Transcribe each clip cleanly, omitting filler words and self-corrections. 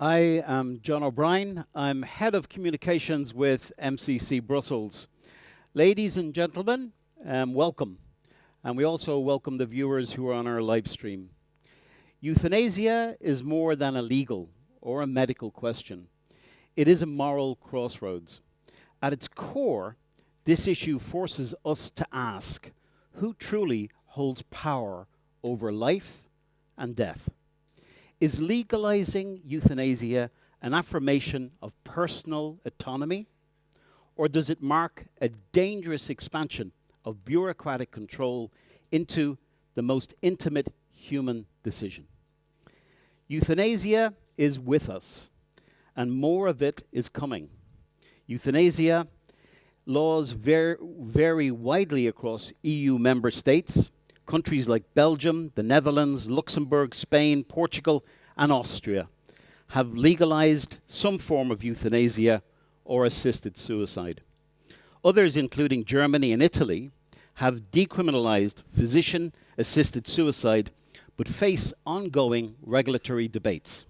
I am John O'Brien. I'm Head of Communications with MCC Brussels. Ladies and gentlemen, welcome. And we also welcome the viewers who are on our live stream. Euthanasia is more than a legal or a medical question. It is a moral crossroads. At its core, this issue forces us to ask, who truly holds power over life and death? Is legalizing euthanasia an affirmation of personal autonomy, or does it mark a dangerous expansion of bureaucratic control into the most intimate human decision? Euthanasia is with us, and more of it is coming. Euthanasia laws vary widely across EU member states. Countries like Belgium, the Netherlands, Luxembourg, Spain, Portugal, and Austria have legalized some form of euthanasia or assisted suicide. Others, including Germany and Italy, have decriminalized physician-assisted suicide, but face ongoing regulatory debates.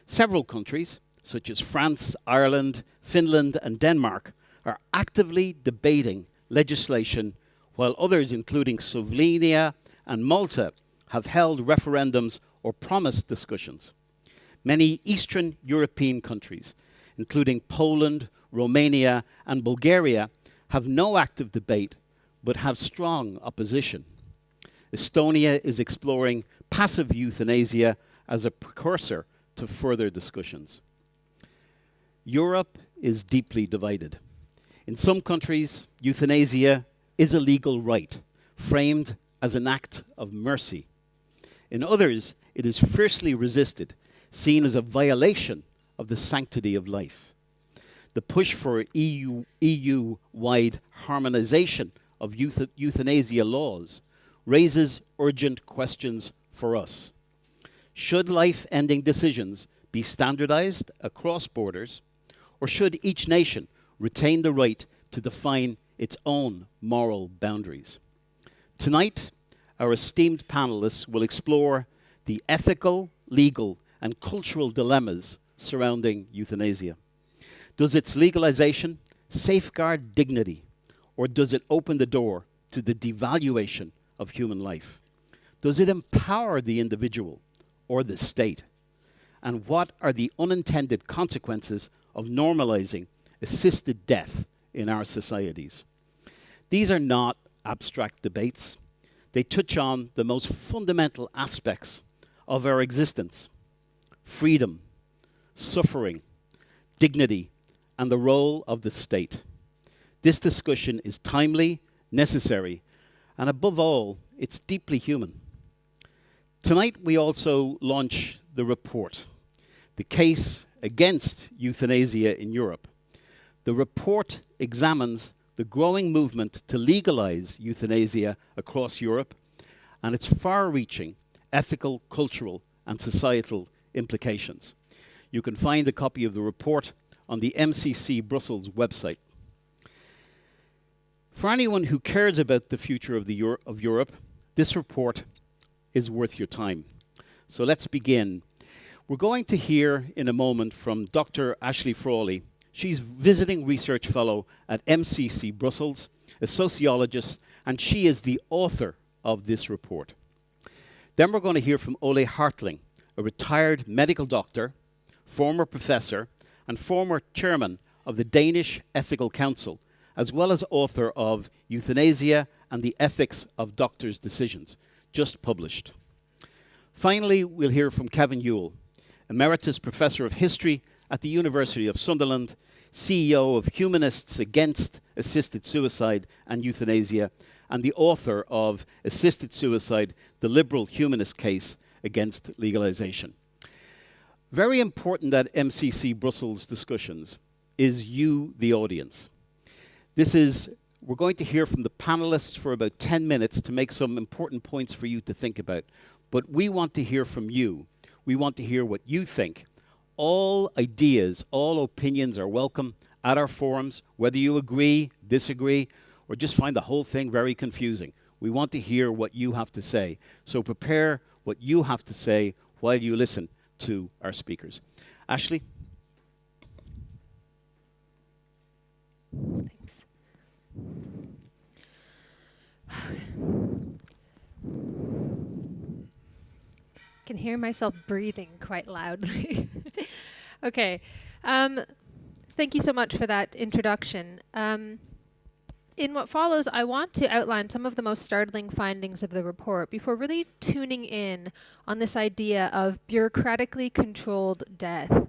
Several countries, such as France, Ireland, Finland, and Denmark, are actively debating legislation, while others, including Slovenia and Malta, have held referendums or promised discussions. Many Eastern European countries, including Poland, Romania, and Bulgaria, have no active debate but have strong opposition. Estonia is exploring passive euthanasia as a precursor to further discussions. Europe is deeply divided. In some countries, euthanasia is a legal right, framed as an act of mercy. In others, it is fiercely resisted, seen as a violation of the sanctity of life. The push for EU-wide harmonization of euthanasia laws raises urgent questions for us. Should life-ending decisions be standardized across borders, or should each nation retain the right to define its own moral boundaries? Tonight, our esteemed panelists will explore the ethical, legal, and cultural dilemmas surrounding euthanasia. Does its legalization safeguard dignity, or does it open the door to the devaluation of human life? Does it empower the individual or the state? And what are the unintended consequences of normalizing assisted death in our societies? These are not abstract debates. They touch on the most fundamental aspects of our existence: freedom, suffering, dignity, and the role of the state. This discussion is timely, necessary, and above all, it's deeply human. Tonight, we also launch the report, The Case Against Euthanasia in Europe. The report examines the growing movement to legalize euthanasia across Europe and its far-reaching ethical, cultural, and societal implications. You can find a copy of the report on the MCC Brussels website. For anyone who cares about the future of Europe, this report is worth your time. So let's begin. We're going to hear in a moment from Dr. Ashley Frawley. She's visiting research fellow at MCC Brussels, a sociologist, and she is the author of this report. Then we're going to hear from Ole Hartling, a retired medical doctor, former professor, and former chairman of the Danish Ethical Council, as well as author of Euthanasia and the Ethics of Doctors' Decisions, just published. Finally, we'll hear from Kevin Ewell, Emeritus Professor of History at the University of Sunderland, CEO of Humanists Against Assisted Suicide and Euthanasia, and the author of Assisted Suicide, the Liberal Humanist Case Against Legalization. Very important at MCC Brussels discussions is you, the audience. We're going to hear from the panelists for about 10 minutes to make some important points for you to think about. But we want to hear from you. We want to hear what you think. All ideas, all opinions are welcome at our forums, whether you agree, disagree, or just find the whole thing very confusing. We want to hear what you have to say. So prepare what you have to say while you listen to our speakers. Ashley? Thanks. I can hear myself breathing quite loudly. Okay. Thank you so much for that introduction. In what follows, I want to outline some of the most startling findings of the report before really tuning in on this idea of bureaucratically controlled death.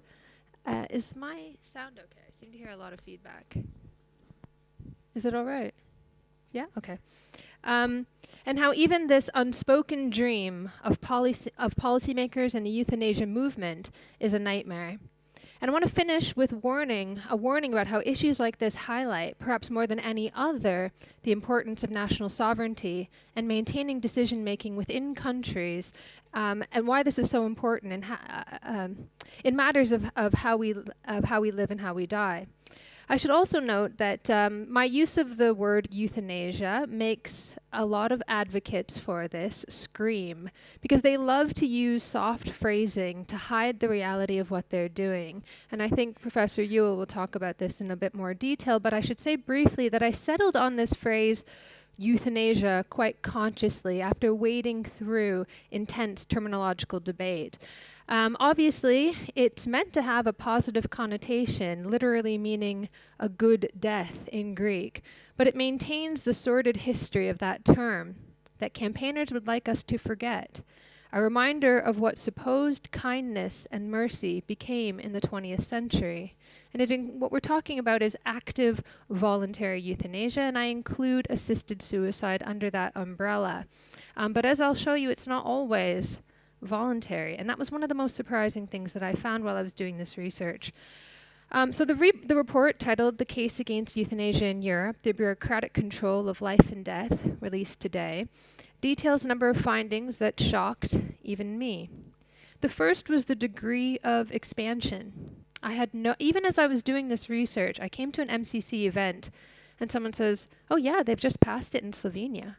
Is my sound okay? I seem to hear a lot of feedback. Is it all right? Yeah? Okay. And how even this unspoken dream of policymakers and the euthanasia movement is a nightmare. And I want to finish with a warning about how issues like this highlight, perhaps more than any other, the importance of national sovereignty and maintaining decision-making within countries, and why this is so important in matters of how we live and how we die. I should also note that my use of the word euthanasia makes a lot of advocates for this scream, because they love to use soft phrasing to hide the reality of what they're doing. And I think Professor Ewell will talk about this in a bit more detail, but I should say briefly that I settled on this phrase euthanasia quite consciously after wading through intense terminological debate. Obviously, it's meant to have a positive connotation, literally meaning a good death in Greek, but it maintains the sordid history of that term that campaigners would like us to forget, a reminder of what supposed kindness and mercy became in the 20th century. And what we're talking about is active voluntary euthanasia, and I include assisted suicide under that umbrella. But as I'll show you, it's not always voluntary, and that was one of the most surprising things that I found while I was doing this research. So the report, titled "The Case Against Euthanasia in Europe, the Bureaucratic Control of Life and Death," released today, details a number of findings that shocked even me. The first was the degree of expansion. Even as I was doing this research, I came to an MCC event, and someone says, "Oh yeah, they've just passed it in Slovenia."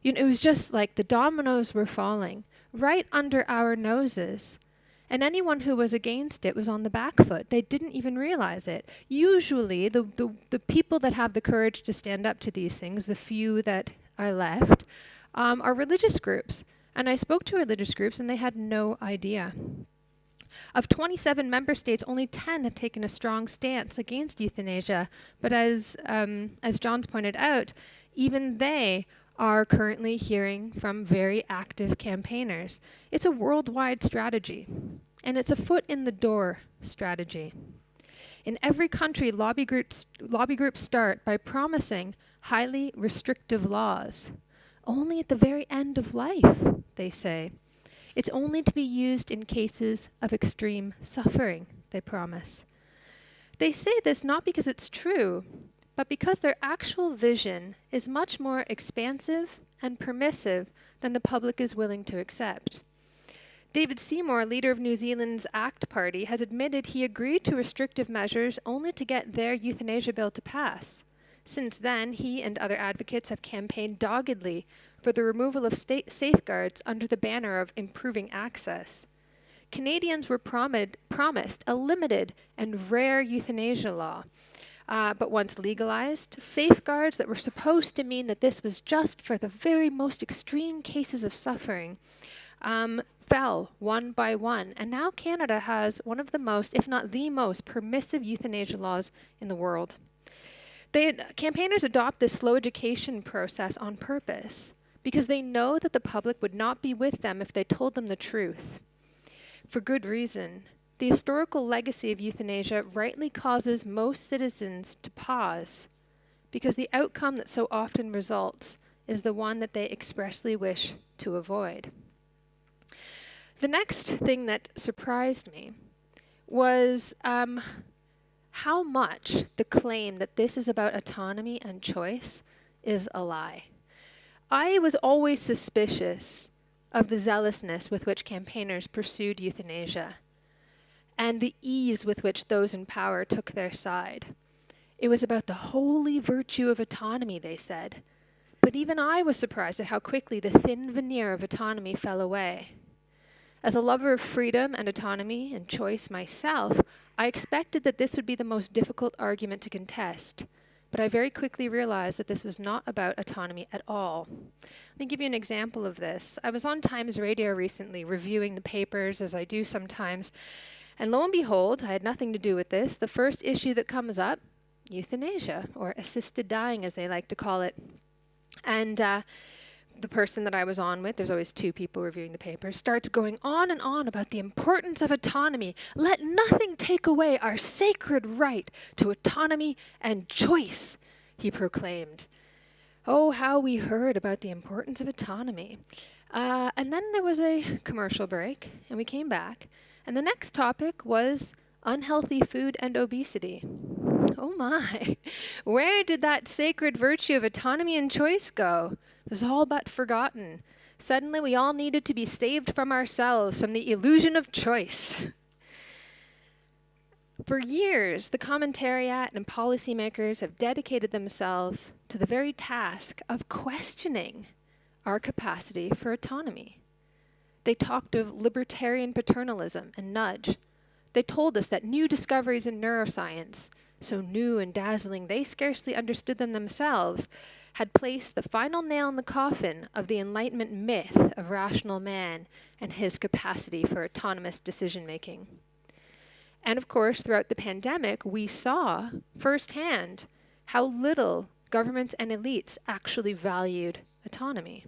It was just like the dominoes were falling right under our noses. And anyone who was against it was on the back foot. They didn't even realize it. Usually, the people that have the courage to stand up to these things, the few that are left, are religious groups. And I spoke to religious groups, and they had no idea. Of 27 member states, only 10 have taken a strong stance against euthanasia. But as John's pointed out, even they are currently hearing from very active campaigners. It's a worldwide strategy, and it's a foot in the door strategy. In every country, lobby groups start by promising highly restrictive laws. Only at the very end of life, they say. It's only to be used in cases of extreme suffering, they promise. They say this not because it's true, but because their actual vision is much more expansive and permissive than the public is willing to accept. David Seymour, leader of New Zealand's ACT Party, has admitted he agreed to restrictive measures only to get their euthanasia bill to pass. Since then, he and other advocates have campaigned doggedly for the removal of state safeguards under the banner of improving access. Canadians were promised a limited and rare euthanasia law. But once legalized, safeguards that were supposed to mean that this was just for the very most extreme cases of suffering fell one by one. And now Canada has one of the most, if not the most, permissive euthanasia laws in the world. Campaigners adopt this slow education process on purpose because they know that the public would not be with them if they told them the truth. For good reason. The historical legacy of euthanasia rightly causes most citizens to pause because the outcome that so often results is the one that they expressly wish to avoid. The next thing that surprised me was how much the claim that this is about autonomy and choice is a lie. I was always suspicious of the zealousness with which campaigners pursued euthanasia, and the ease with which those in power took their side. It was about the holy virtue of autonomy, they said. But even I was surprised at how quickly the thin veneer of autonomy fell away. As a lover of freedom and autonomy and choice myself, I expected that this would be the most difficult argument to contest. But I very quickly realized that this was not about autonomy at all. Let me give you an example of this. I was on Times Radio recently reviewing the papers, as I do sometimes, and lo and behold, I had nothing to do with this. The first issue that comes up, euthanasia, or assisted dying as they like to call it. And the person that I was on with, there's always two people reviewing the paper, starts going on and on about the importance of autonomy. Let nothing take away our sacred right to autonomy and choice, he proclaimed. Oh, how we heard about the importance of autonomy. And then there was a commercial break, and we came back. And the next topic was unhealthy food and obesity. Oh my, where did that sacred virtue of autonomy and choice go? It was all but forgotten. Suddenly we all needed to be saved from ourselves, from the illusion of choice. For years, the commentariat and policymakers have dedicated themselves to the very task of questioning our capacity for autonomy. They talked of libertarian paternalism and nudge. They told us that new discoveries in neuroscience, so new and dazzling they scarcely understood them themselves, had placed the final nail in the coffin of the Enlightenment myth of rational man and his capacity for autonomous decision-making. And of course, throughout the pandemic, we saw firsthand how little governments and elites actually valued autonomy.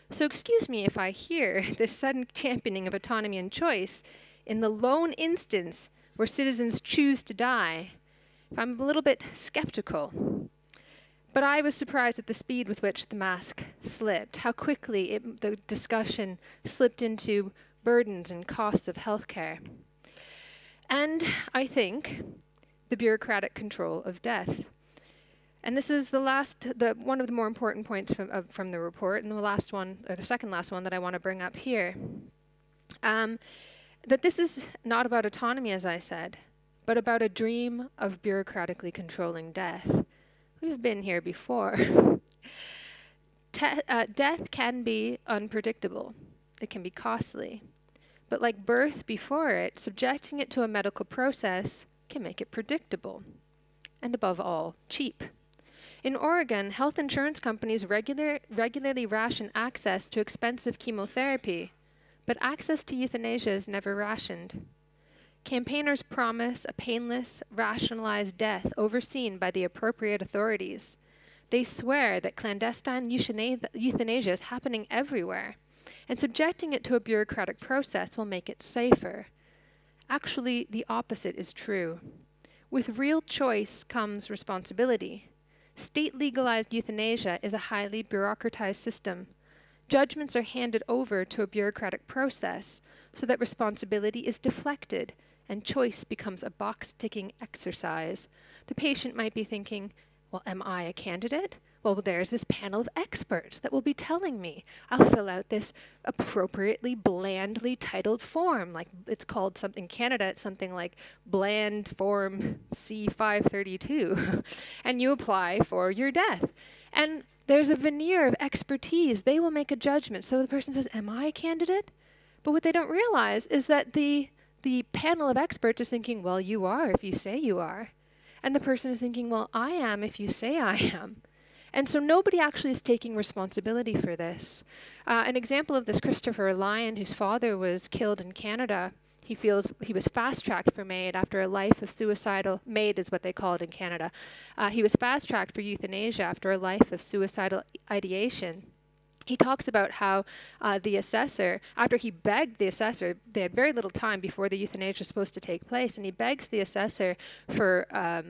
So excuse me if I hear this sudden championing of autonomy and choice in the lone instance where citizens choose to die, if I'm a little bit skeptical. But I was surprised at the speed with which the mask slipped, how quickly the discussion slipped into burdens and costs of healthcare. And I think the bureaucratic control of death. And this is one of the more important points from the report, and the last one, or the second last one that I want to bring up here. That this is not about autonomy, as I said, but about a dream of bureaucratically controlling death. We've been here before. Death can be unpredictable. It can be costly. But like birth before it, subjecting it to a medical process can make it predictable. And above all, cheap. In Oregon, health insurance companies regularly ration access to expensive chemotherapy, but access to euthanasia is never rationed. Campaigners promise a painless, rationalized death overseen by the appropriate authorities. They swear that clandestine euthanasia is happening everywhere, and subjecting it to a bureaucratic process will make it safer. Actually, the opposite is true. With real choice comes responsibility. State-legalized euthanasia is a highly bureaucratized system. Judgments are handed over to a bureaucratic process so that responsibility is deflected and choice becomes a box-ticking exercise. The patient might be thinking, well, am I a candidate? Well, there's this panel of experts that will be telling me. I'll fill out this appropriately blandly titled form. Like it's called something, in Canada, it's something like bland form C532. And you apply for your death. And there's a veneer of expertise. They will make a judgment. So the person says, am I a candidate? But what they don't realize is that the panel of experts is thinking, well, you are if you say you are. And the person is thinking, well, I am if you say I am. And so nobody actually is taking responsibility for this. An example of this, Christopher Lyon, whose father was killed in Canada, he feels he was fast-tracked for MAID after a life of suicidal, MAID is what they call it in Canada. He was fast-tracked for euthanasia after a life of suicidal ideation. He talks about how the assessor, after he begged the assessor, they had very little time before the euthanasia was supposed to take place, and he begs the assessor for a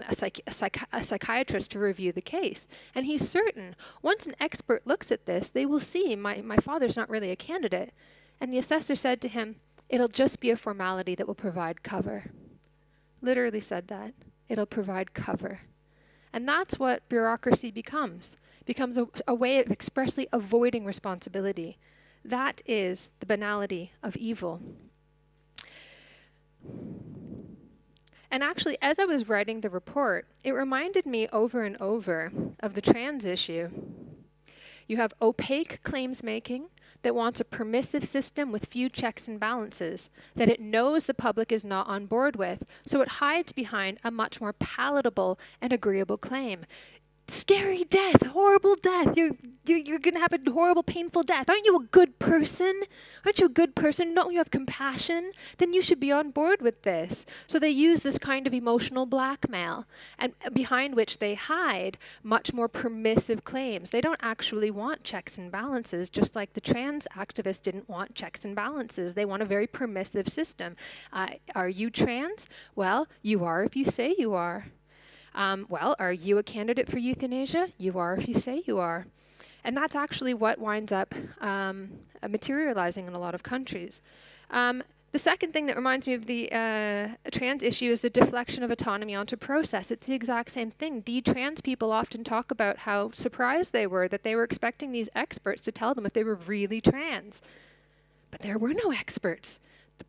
psychiatrist to review the case. And he's certain, once an expert looks at this, they will see my father's not really a candidate. And the assessor said to him, it'll just be a formality that will provide cover. Literally said that. It'll provide cover. And that's what bureaucracy becomes a way of expressly avoiding responsibility. That is the banality of evil. And actually, as I was writing the report, it reminded me over and over of the trans issue. You have opaque claims making that wants a permissive system with few checks and balances, that it knows the public is not on board with, so it hides behind a much more palatable and agreeable claim. Scary death, horrible death. You're going to have a horrible, painful death. Aren't you a good person? Aren't you a good person? Don't you have compassion? Then you should be on board with this. So they use this kind of emotional blackmail, and behind which they hide much more permissive claims. They don't actually want checks and balances, just like the trans activists didn't want checks and balances. They want a very permissive system. Are you trans? Well, you are if you say you are. Well, are you a candidate for euthanasia? You are if you say you are. And that's actually what winds up materializing in a lot of countries. The second thing that reminds me of the trans issue is the deflection of autonomy onto process. It's the exact same thing. De-trans people often talk about how surprised they were that they were expecting these experts to tell them if they were really trans. But there were no experts.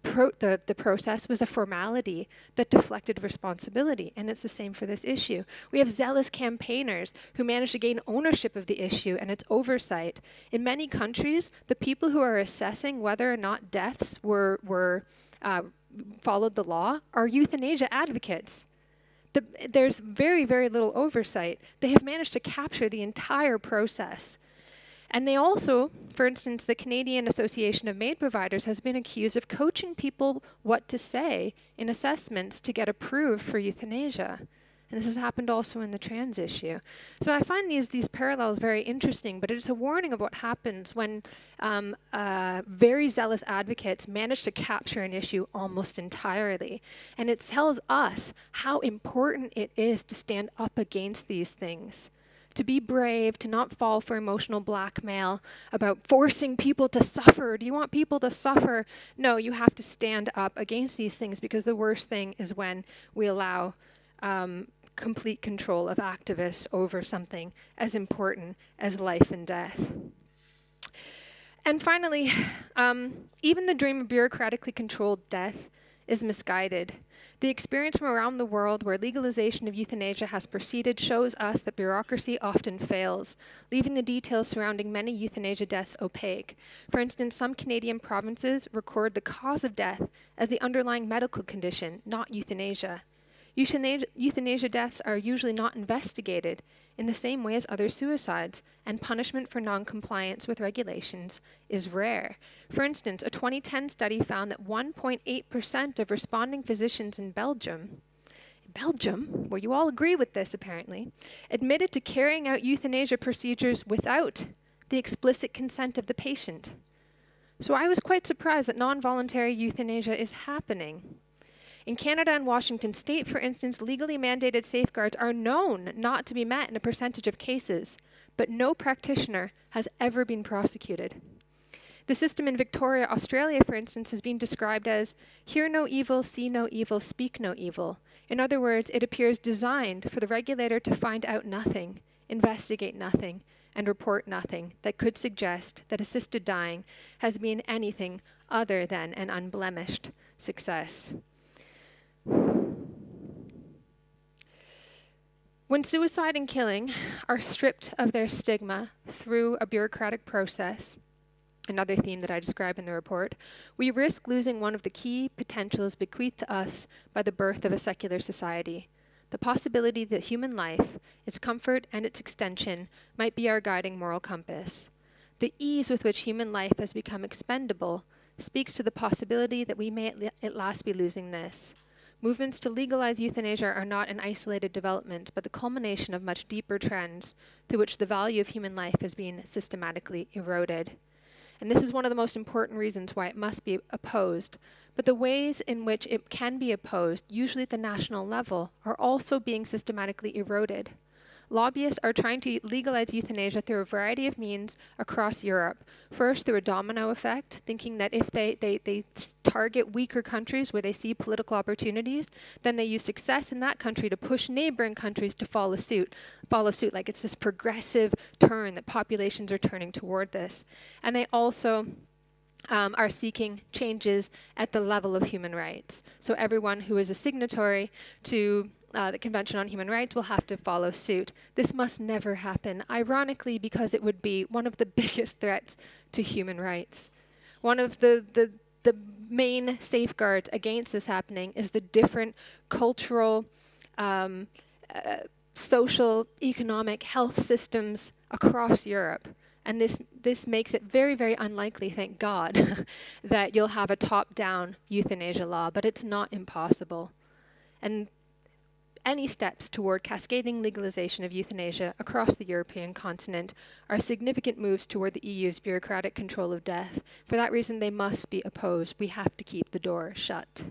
The process was a formality that deflected responsibility, and it's the same for this issue. We have zealous campaigners who manage to gain ownership of the issue and its oversight. In many countries, the people who are assessing whether or not deaths were followed the law are euthanasia advocates. There's very, very little oversight. They have managed to capture the entire process. And they also, for instance, the Canadian Association of Maid Providers has been accused of coaching people what to say in assessments to get approved for euthanasia. And this has happened also in the trans issue. So I find these parallels very interesting, but it's a warning of what happens when very zealous advocates manage to capture an issue almost entirely. And it tells us how important it is to stand up against these things. To be brave, to not fall for emotional blackmail about forcing people to suffer. Do you want people to suffer? No, you have to stand up against these things, because the worst thing is when we allow complete control of activists over something as important as life and death. And finally, even the dream of bureaucratically controlled death is misguided. The experience from around the world where legalization of euthanasia has proceeded shows us that bureaucracy often fails, leaving the details surrounding many euthanasia deaths opaque. For instance, some Canadian provinces record the cause of death as the underlying medical condition, not euthanasia. Euthanasia deaths are usually not investigated in the same way as other suicides, and punishment for non-compliance with regulations is rare. For instance, a 2010 study found that 1.8% of responding physicians in Belgium, where you all agree with this apparently, admitted to carrying out euthanasia procedures without the explicit consent of the patient. So I was quite surprised that non-voluntary euthanasia is happening. In Canada and Washington state, for instance, legally mandated safeguards are known not to be met in a percentage of cases, but no practitioner has ever been prosecuted. The system in Victoria, Australia, for instance, has been described as hear no evil, see no evil, speak no evil. In other words, it appears designed for the regulator to find out nothing, investigate nothing, and report nothing that could suggest that assisted dying has been anything other than an unblemished success. When suicide and killing are stripped of their stigma through a bureaucratic process, another theme that I describe in the report, we risk losing one of the key potentials bequeathed to us by the birth of a secular society, the possibility that human life, its comfort and its extension, might be our guiding moral compass. The ease with which human life has become expendable speaks to the possibility that we may at last be losing this. Movements to legalize euthanasia are not an isolated development, but the culmination of much deeper trends through which the value of human life has been systematically eroded. And this is one of the most important reasons why it must be opposed. But the ways in which it can be opposed, usually at the national level, are also being systematically eroded. Lobbyists are trying to legalize euthanasia through a variety of means across Europe. First, through a domino effect, thinking that if they target weaker countries where they see political opportunities, then they use success in that country to push neighboring countries to follow suit, like it's this progressive turn that populations are turning toward this. And they also are seeking changes at the level of human rights. So everyone who is a signatory to the Convention on Human Rights will have to follow suit. This must never happen, ironically, because it would be one of the biggest threats to human rights. One of the main safeguards against this happening is the different cultural, social, economic, health systems across Europe. And this makes it very, very unlikely, thank God, that you'll have a top-down euthanasia law, but it's not impossible. And any steps toward cascading legalization of euthanasia across the European continent are significant moves toward the EU's bureaucratic control of death. For that reason, they must be opposed. We have to keep the door shut.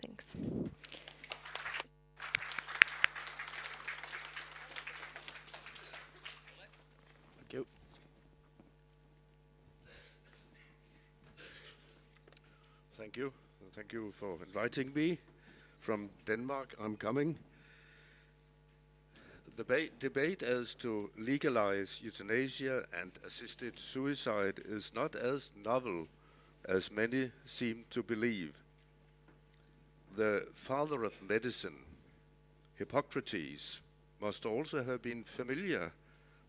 Thanks. Thank you. Thank you. Thank you for inviting me. From Denmark, I'm coming. The debate as to legalize euthanasia and assisted suicide is not as novel as many seem to believe. The father of medicine, Hippocrates, must also have been familiar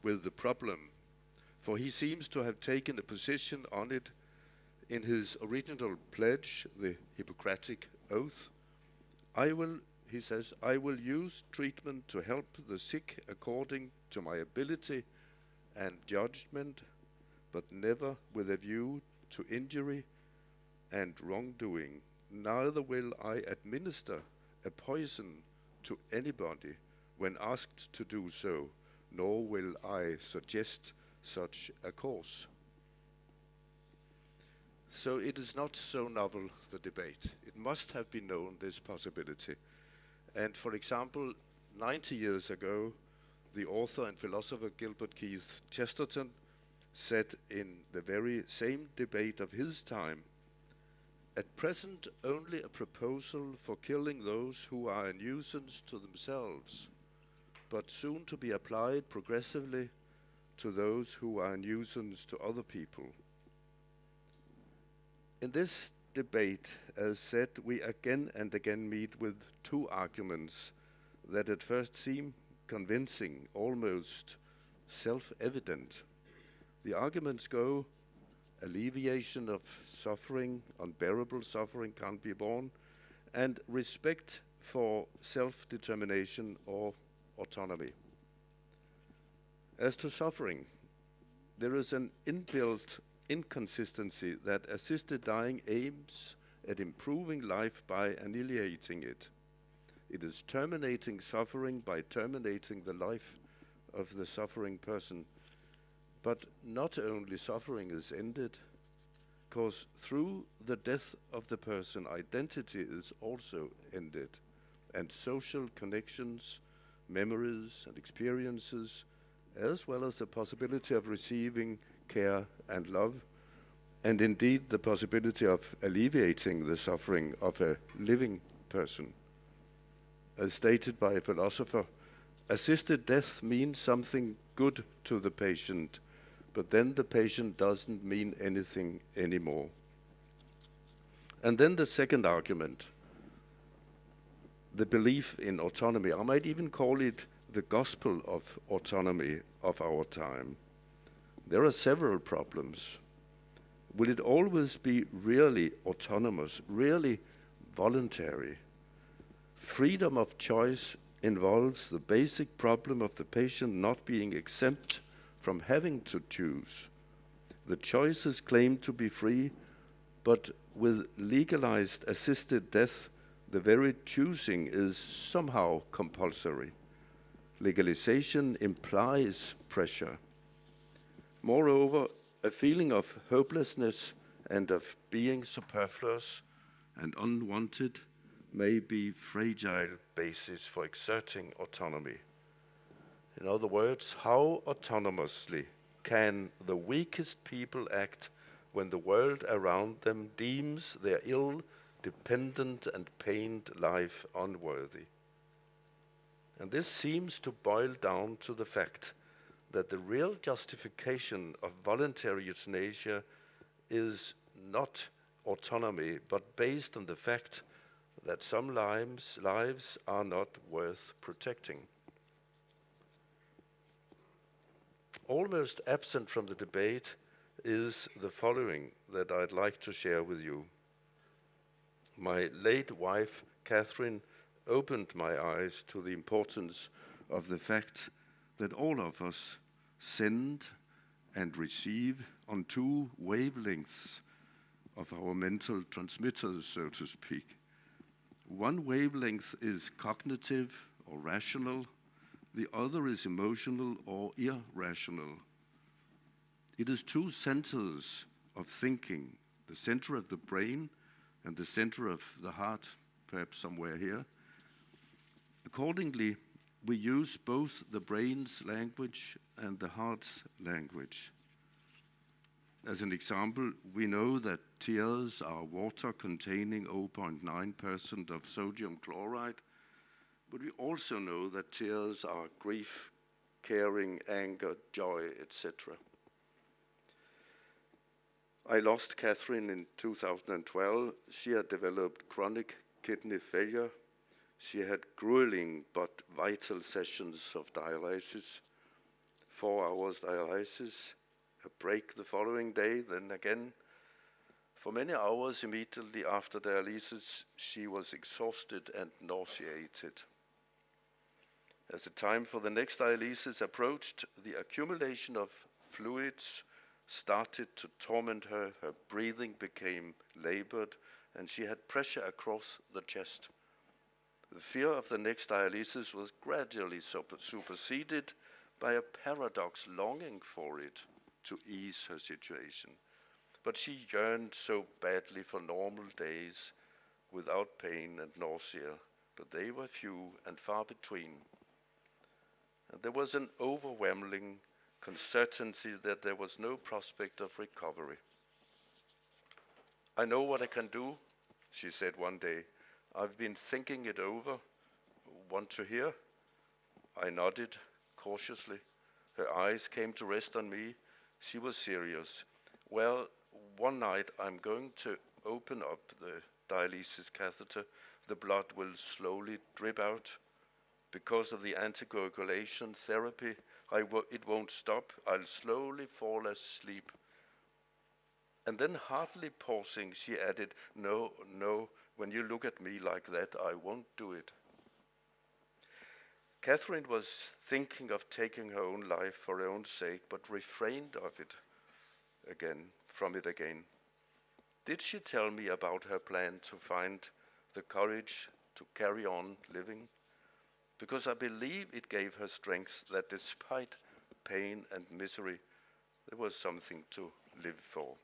with the problem, for he seems to have taken a position on it in his original pledge, the Hippocratic Oath. He says, I will use treatment to help the sick according to my ability and judgment, but never with a view to injury and wrongdoing. Neither will I administer a poison to anybody when asked to do so, nor will I suggest such a course. So it is not so novel, the debate. It must have been known, this possibility. And for example, 90 years ago, the author and philosopher Gilbert Keith Chesterton said in the very same debate of his time, at present only a proposal for killing those who are a nuisance to themselves, but soon to be applied progressively to those who are a nuisance to other people. In this debate, as said, we again and again meet with two arguments that at first seem convincing, almost self-evident. The arguments go, alleviation of suffering, unbearable suffering can't be borne, and respect for self-determination or autonomy. As to suffering, there is an inbuilt inconsistency that assisted dying aims at improving life by annihilating it. It is terminating suffering by terminating the life of the suffering person. But not only suffering is ended, because through the death of the person, identity is also ended, and social connections, memories and experiences, as well as the possibility of receiving care and love, and indeed the possibility of alleviating the suffering of a living person. As stated by a philosopher, assisted death means something good to the patient, but then the patient doesn't mean anything anymore. And then the second argument, the belief in autonomy. I might even call it the gospel of autonomy of our time. There are several problems. Will it always be really autonomous, really voluntary? Freedom of choice involves the basic problem of the patient not being exempt from having to choose. The choice is claimed to be free, but with legalized assisted death, the very choosing is somehow compulsory. Legalization implies pressure. Moreover, a feeling of hopelessness and of being superfluous and unwanted may be fragile basis for exerting autonomy. In other words, how autonomously can the weakest people act when the world around them deems their ill, dependent and pained life unworthy? And this seems to boil down to the fact that the real justification of voluntary euthanasia is not autonomy, but based on the fact that some lives are not worth protecting. Almost absent from the debate is the following that I'd like to share with you. My late wife, Catherine, opened my eyes to the importance of the fact that all of us send and receive on two wavelengths of our mental transmitters, so to speak. One wavelength is cognitive or rational, the other is emotional or irrational. It is two centers of thinking, the center of the brain and the center of the heart, perhaps somewhere here. Accordingly, we use both the brain's language and the heart's language. As an example, we know that tears are water containing 0.9% of sodium chloride, but we also know that tears are grief, caring, anger, joy, etc. I lost Catherine in 2012. She had developed chronic kidney failure. She had grueling but vital sessions of dialysis, 4 hours dialysis, a break the following day, then again. For many hours immediately after dialysis, she was exhausted and nauseated. As the time for the next dialysis approached, the accumulation of fluids started to torment her. Her breathing became labored, and she had pressure across the chest. The fear of the next dialysis was gradually superseded by a paradox longing for it to ease her situation. But she yearned so badly for normal days without pain and nausea, but they were few and far between. And there was an overwhelming certainty that there was no prospect of recovery. "I know what I can do," she said one day. "I've been thinking it over. Want to hear?" I nodded cautiously. Her eyes came to rest on me. She was serious. "Well, one night I'm going to open up the dialysis catheter. The blood will slowly drip out. Because of the anticoagulation therapy, it won't stop. I'll slowly fall asleep." And then, hardly pausing, she added, No, when you look at me like that, I won't do it." Catherine was thinking of taking her own life for her own sake, but refrained from it again. Did she tell me about her plan to find the courage to carry on living? Because I believe it gave her strength that despite pain and misery, there was something to live for.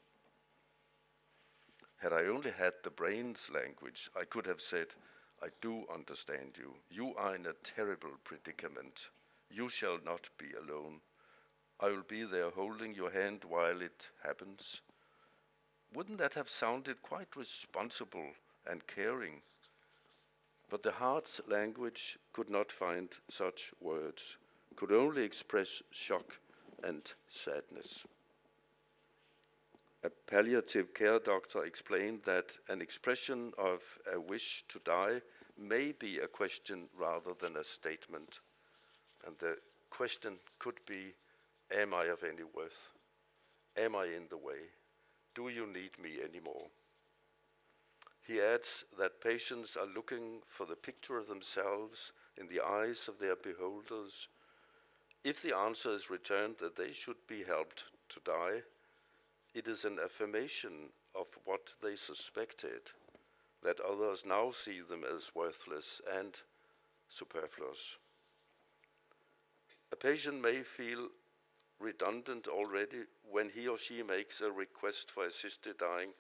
Had I only had the brain's language, I could have said, "I do understand you. You are in a terrible predicament. You shall not be alone. I will be there holding your hand while it happens." Wouldn't that have sounded quite responsible and caring? But the heart's language could not find such words, could only express shock and sadness. A palliative care doctor explained that an expression of a wish to die may be a question rather than a statement. And the question could be, am I of any worth? Am I in the way? Do you need me anymore? He adds that patients are looking for the picture of themselves in the eyes of their beholders. If the answer is returned that they should be helped to die, it is an affirmation of what they suspected, that others now see them as worthless and superfluous. A patient may feel redundant already when he or she makes a request for assisted dying,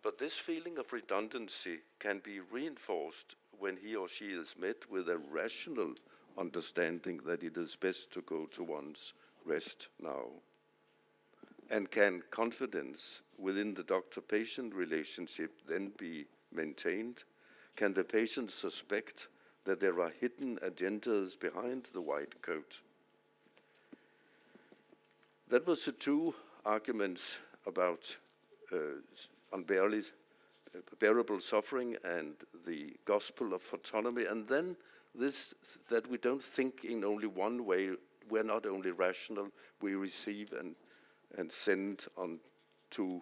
but this feeling of redundancy can be reinforced when he or she is met with a rational understanding that it is best to go to one's rest now. And can confidence within the doctor-patient relationship then be maintained? Can the patient suspect that there are hidden agendas behind the white coat? That was the two arguments about unbearable suffering and the gospel of autonomy. And then this, that we don't think in only one way. We're not only rational, we receive and and send on two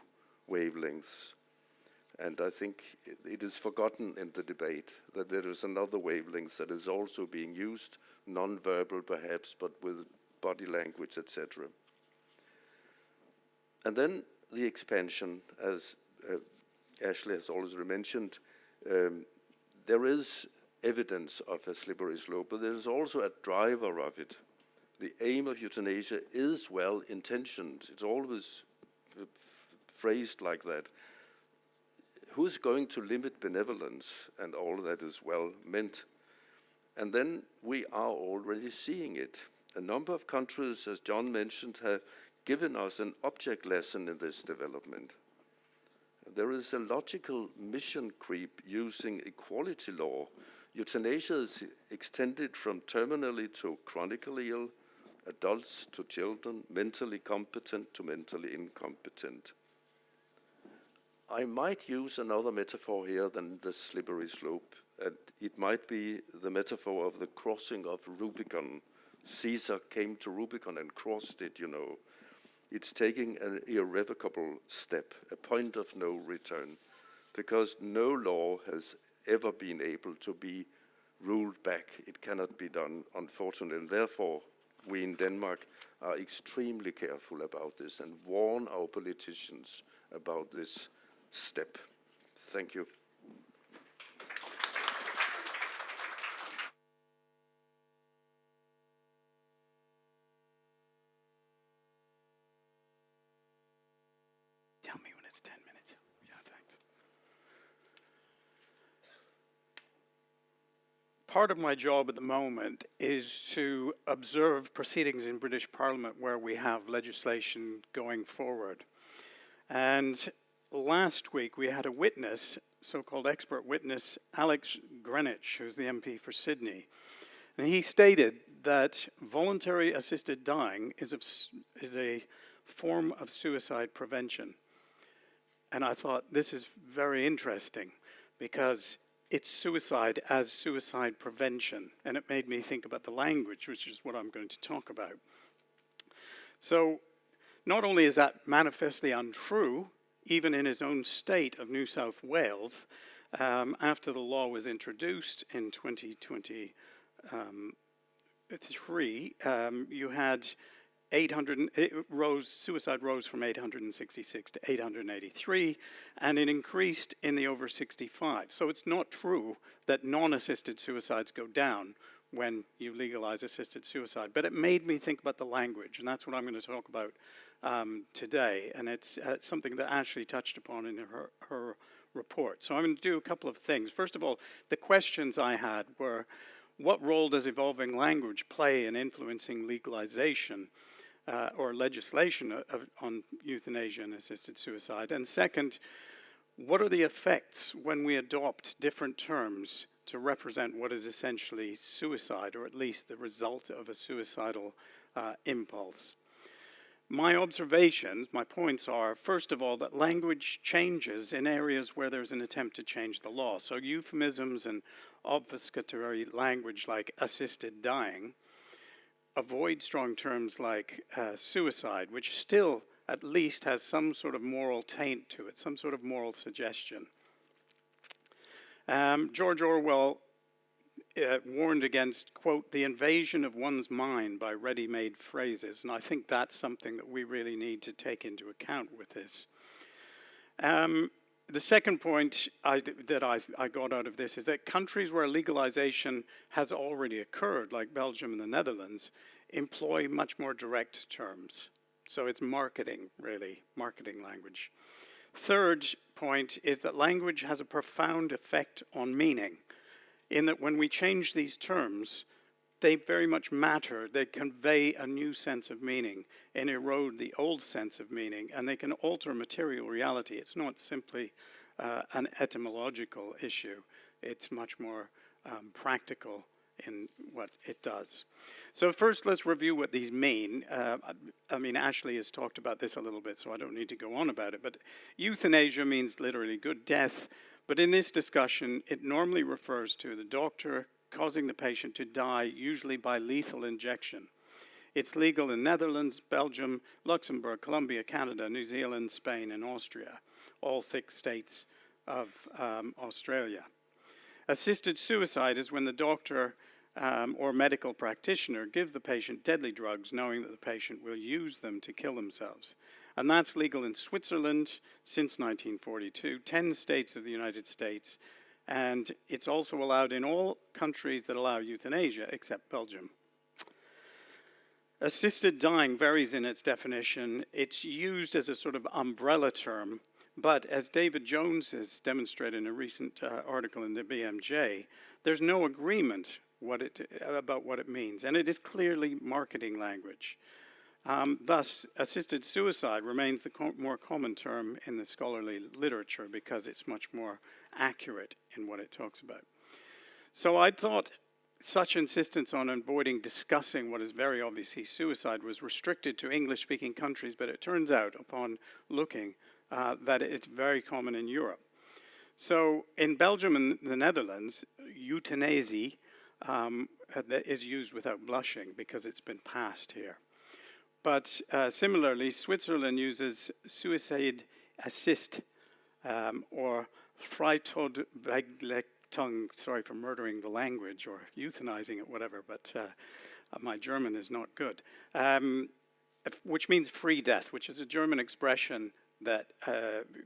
wavelengths. And I think it is forgotten in the debate that there is another wavelength that is also being used, non-verbal perhaps, but with body language, etc. And then the expansion, as Ashley has already mentioned, there is evidence of a slippery slope, but there is also a driver of it. The aim of euthanasia is well-intentioned. It's always phrased like that. Who's going to limit benevolence? And all that is well meant. And then we are already seeing it. A number of countries, as John mentioned, have given us an object lesson in this development. There is a logical mission creep using equality law. Euthanasia is extended from terminally to chronically ill, adults to children, mentally competent to mentally incompetent. I might use another metaphor here than the slippery slope. And it might be the metaphor of the crossing of Rubicon. Caesar came to Rubicon and crossed it, you know. It's taking an irrevocable step, a point of no return, because no law has ever been able to be ruled back. It cannot be done, unfortunately, and therefore we in Denmark are extremely careful about this and warn our politicians about this step. Thank you. Tell me when it's 10 minutes. Yeah, thanks. Part of my job at the moment is to observe proceedings in British Parliament where we have legislation going forward. And last week we had a witness, so-called expert witness, Alex Greenwich, who's the MP for Sydney. And he stated that voluntary assisted dying is a form of suicide prevention. And I thought, this is very interesting because it's suicide as suicide prevention. And it made me think about the language, which is what I'm going to talk about. So not only is that manifestly untrue, even in his own state of New South Wales, after the law was introduced in 2023, you had suicide rose from 866 to 883, and it increased in the over 65. So it's not true that non-assisted suicides go down when you legalize assisted suicide, but it made me think about the language, and that's what I'm going to talk about today, and it's something that Ashley touched upon in her report. So I'm going to do a couple of things. First of all, the questions I had were, what role does evolving language play in influencing legalization or legislation on euthanasia and assisted suicide? And second, what are the effects when we adopt different terms to represent what is essentially suicide, or at least the result of a suicidal impulse? My observations, my points are, first of all, that language changes in areas where there's an attempt to change the law. So euphemisms and obfuscatory language like assisted dying avoid strong terms like suicide, which still at least has some sort of moral taint to it, some sort of moral suggestion. George Orwell warned against, quote, the invasion of one's mind by ready-made phrases, and I think that's something that we really need to take into account with this. The second point that I got out of this is that countries where legalization has already occurred, like Belgium and the Netherlands, employ much more direct terms. So it's marketing, really, marketing language. Third point is that language has a profound effect on meaning, in that when we change these terms, they very much matter. They convey a new sense of meaning and erode the old sense of meaning, and they can alter material reality. It's not simply an etymological issue. It's much more practical in what it does. So first, let's review what these mean. I mean, Ashley has talked about this a little bit, so I don't need to go on about it, but euthanasia means literally good death. But in this discussion, it normally refers to the doctor causing the patient to die, usually by lethal injection. It's legal in Netherlands, Belgium, Luxembourg, Colombia, Canada, New Zealand, Spain, and Austria, all 6 states of Australia. Assisted suicide is when the doctor or medical practitioner gives the patient deadly drugs knowing that the patient will use them to kill themselves. And that's legal in Switzerland since 1942, 10 states of the United States, and it's also allowed in all countries that allow euthanasia, except Belgium. Assisted dying varies in its definition. It's used as a sort of umbrella term, but as David Jones has demonstrated in a recent article in the BMJ, there's no agreement about what it means, and it is clearly marketing language. Thus, assisted suicide remains the more common term in the scholarly literature because it's much more accurate in what it talks about. So I thought such insistence on avoiding discussing what is very obviously suicide was restricted to English-speaking countries, but it turns out, upon looking, that it's very common in Europe. So in Belgium and the Netherlands, euthanasia is used without blushing because it's been passed here. But similarly, Switzerland uses suicide assist or Freitodbeglechtung, sorry for murdering the language or euthanizing it, whatever, but my German is not good, which means free death, which is a German expression that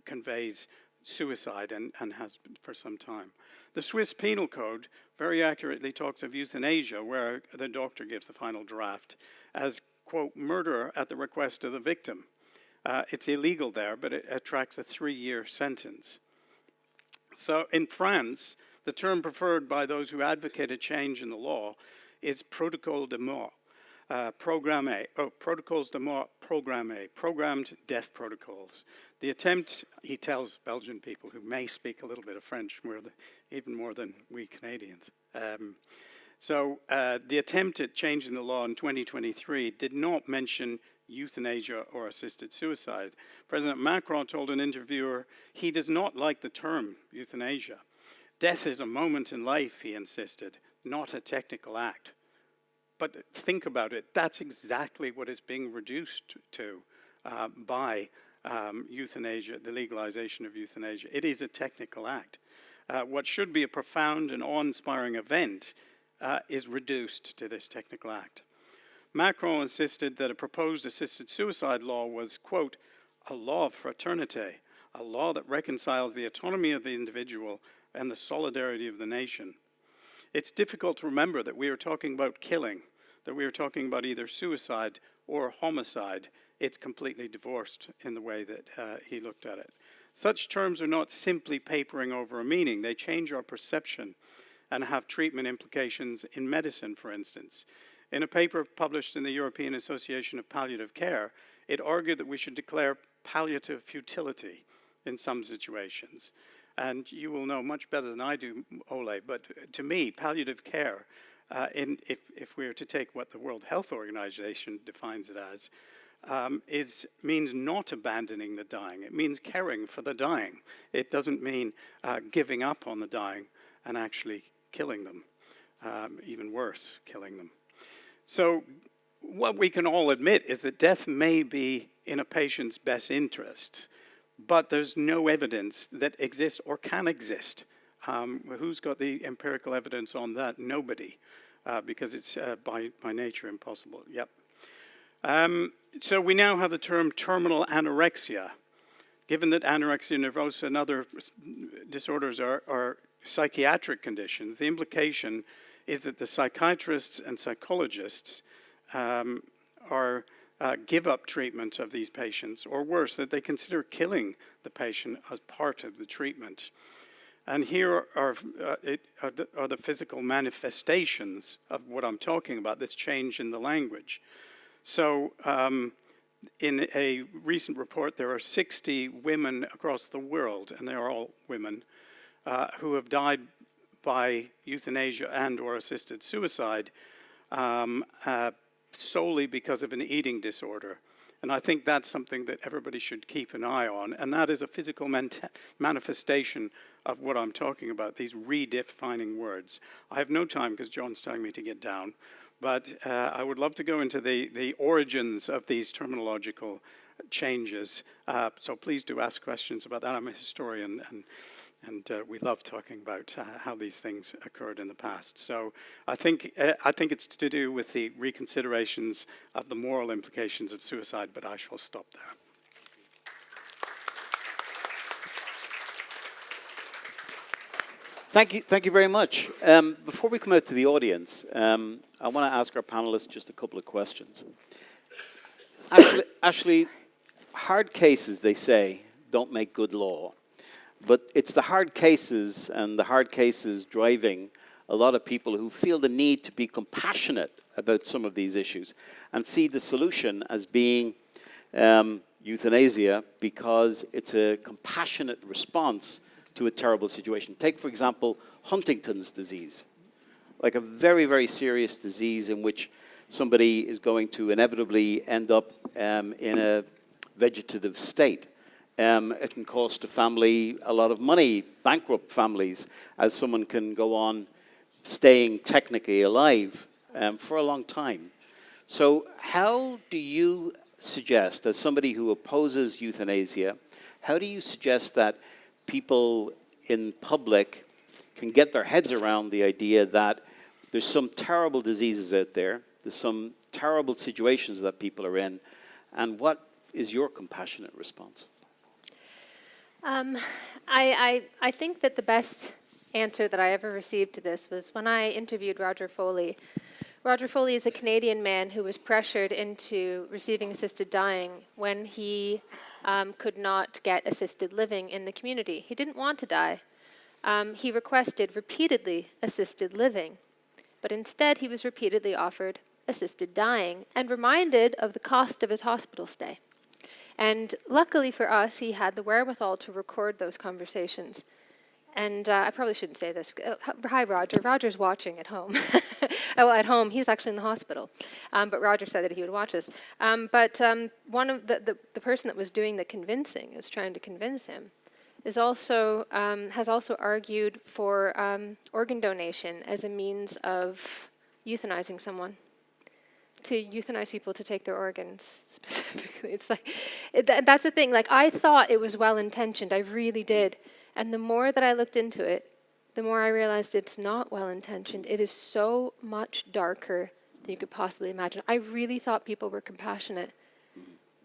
conveys suicide and has been for some time. The Swiss Penal Code very accurately talks of euthanasia, where the doctor gives the final draft, as, quote, murder at the request of the victim. It's illegal there, but it attracts a 3-year sentence. So in France, the term preferred by those who advocate a change in the law is protocole de mort, protocols de mort programmés, programmed death protocols. The attempt, he tells Belgian people who may speak a little bit of French, even more than we Canadians. The attempt at changing the law in 2023 did not mention euthanasia or assisted suicide. President Macron told an interviewer he does not like the term euthanasia. Death is a moment in life, he insisted, not a technical act. But think about it, that's exactly what is being reduced to by euthanasia, the legalization of euthanasia. It is a technical act. What should be a profound and awe-inspiring event is reduced to this technical act. Macron insisted that a proposed assisted suicide law was, quote, a law of fraternité, a law that reconciles the autonomy of the individual and the solidarity of the nation. It's difficult to remember that we are talking about killing, that we are talking about either suicide or homicide. It's completely divorced in the way that he looked at it. Such terms are not simply papering over a meaning. They change our perception and have treatment implications in medicine, for instance. In a paper published in the European Association of Palliative Care, it argued that we should declare palliative futility in some situations. And you will know much better than I do, Ole, but to me, palliative care, if we are to take what the World Health Organization defines it as, means not abandoning the dying. It means caring for the dying. It doesn't mean giving up on the dying and actually killing them, even worse, killing them. So what we can all admit is that death may be in a patient's best interests, but there's no evidence that exists or can exist. Who's got the empirical evidence on that? Nobody, because it's by nature impossible. Yep. So we now have the term terminal anorexia. Given that anorexia nervosa and other disorders are psychiatric conditions, the implication is that the psychiatrists and psychologists give up treatment of these patients, or worse, that they consider killing the patient as part of the treatment. And here are the physical manifestations of what I'm talking about, this change in the language. So in a recent report, there are 60 women across the world, and they are all women, who have died by euthanasia and or assisted suicide solely because of an eating disorder. And I think that's something that everybody should keep an eye on. And that is a physical manifestation of what I'm talking about, these redefining words. I have no time because John's telling me to get down. but I would love to go into the origins of these terminological changes. So please do ask questions about that. I'm a historian, and we love talking about how these things occurred in the past. So I think it's to do with the reconsiderations of the moral implications of suicide, but I shall stop there. Thank you very much. Before we come out to the audience, I want to ask our panelists just a couple of questions. Actually, hard cases, they say, don't make good law. But it's the hard cases and the hard cases driving a lot of people who feel the need to be compassionate about some of these issues and see the solution as being euthanasia, because it's a compassionate response to a terrible situation. Take, for example, Huntington's disease, like a very, very serious disease in which somebody is going to inevitably end up in a vegetative state. It can cost a family a lot of money, bankrupt families, as someone can go on staying technically alive for a long time. So how do you suggest, as somebody who opposes euthanasia, how do you suggest that people in public can get their heads around the idea that there's some terrible diseases out there, there's some terrible situations that people are in, and what is your compassionate response? I think that the best answer that I ever received to this was when I interviewed Roger Foley. Roger Foley is a Canadian man who was pressured into receiving assisted dying when he could not get assisted living in the community. He didn't want to die. He requested repeatedly assisted living, but instead he was repeatedly offered assisted dying and reminded of the cost of his hospital stay. And luckily for us, he had the wherewithal to record those conversations. And I probably shouldn't say this. Hi, Roger. Roger's watching at home. Well, at home, he's actually in the hospital. But Roger said that he would watch us. But one of the person that was doing the convincing, is trying to convince him, is also has also argued for organ donation as a means of euthanizing someone. To euthanize people to take their organs specifically. It's like, that's the thing. Like, I thought it was well-intentioned. I really did. And the more that I looked into it, the more I realized it's not well-intentioned. It is so much darker than you could possibly imagine. I really thought people were compassionate.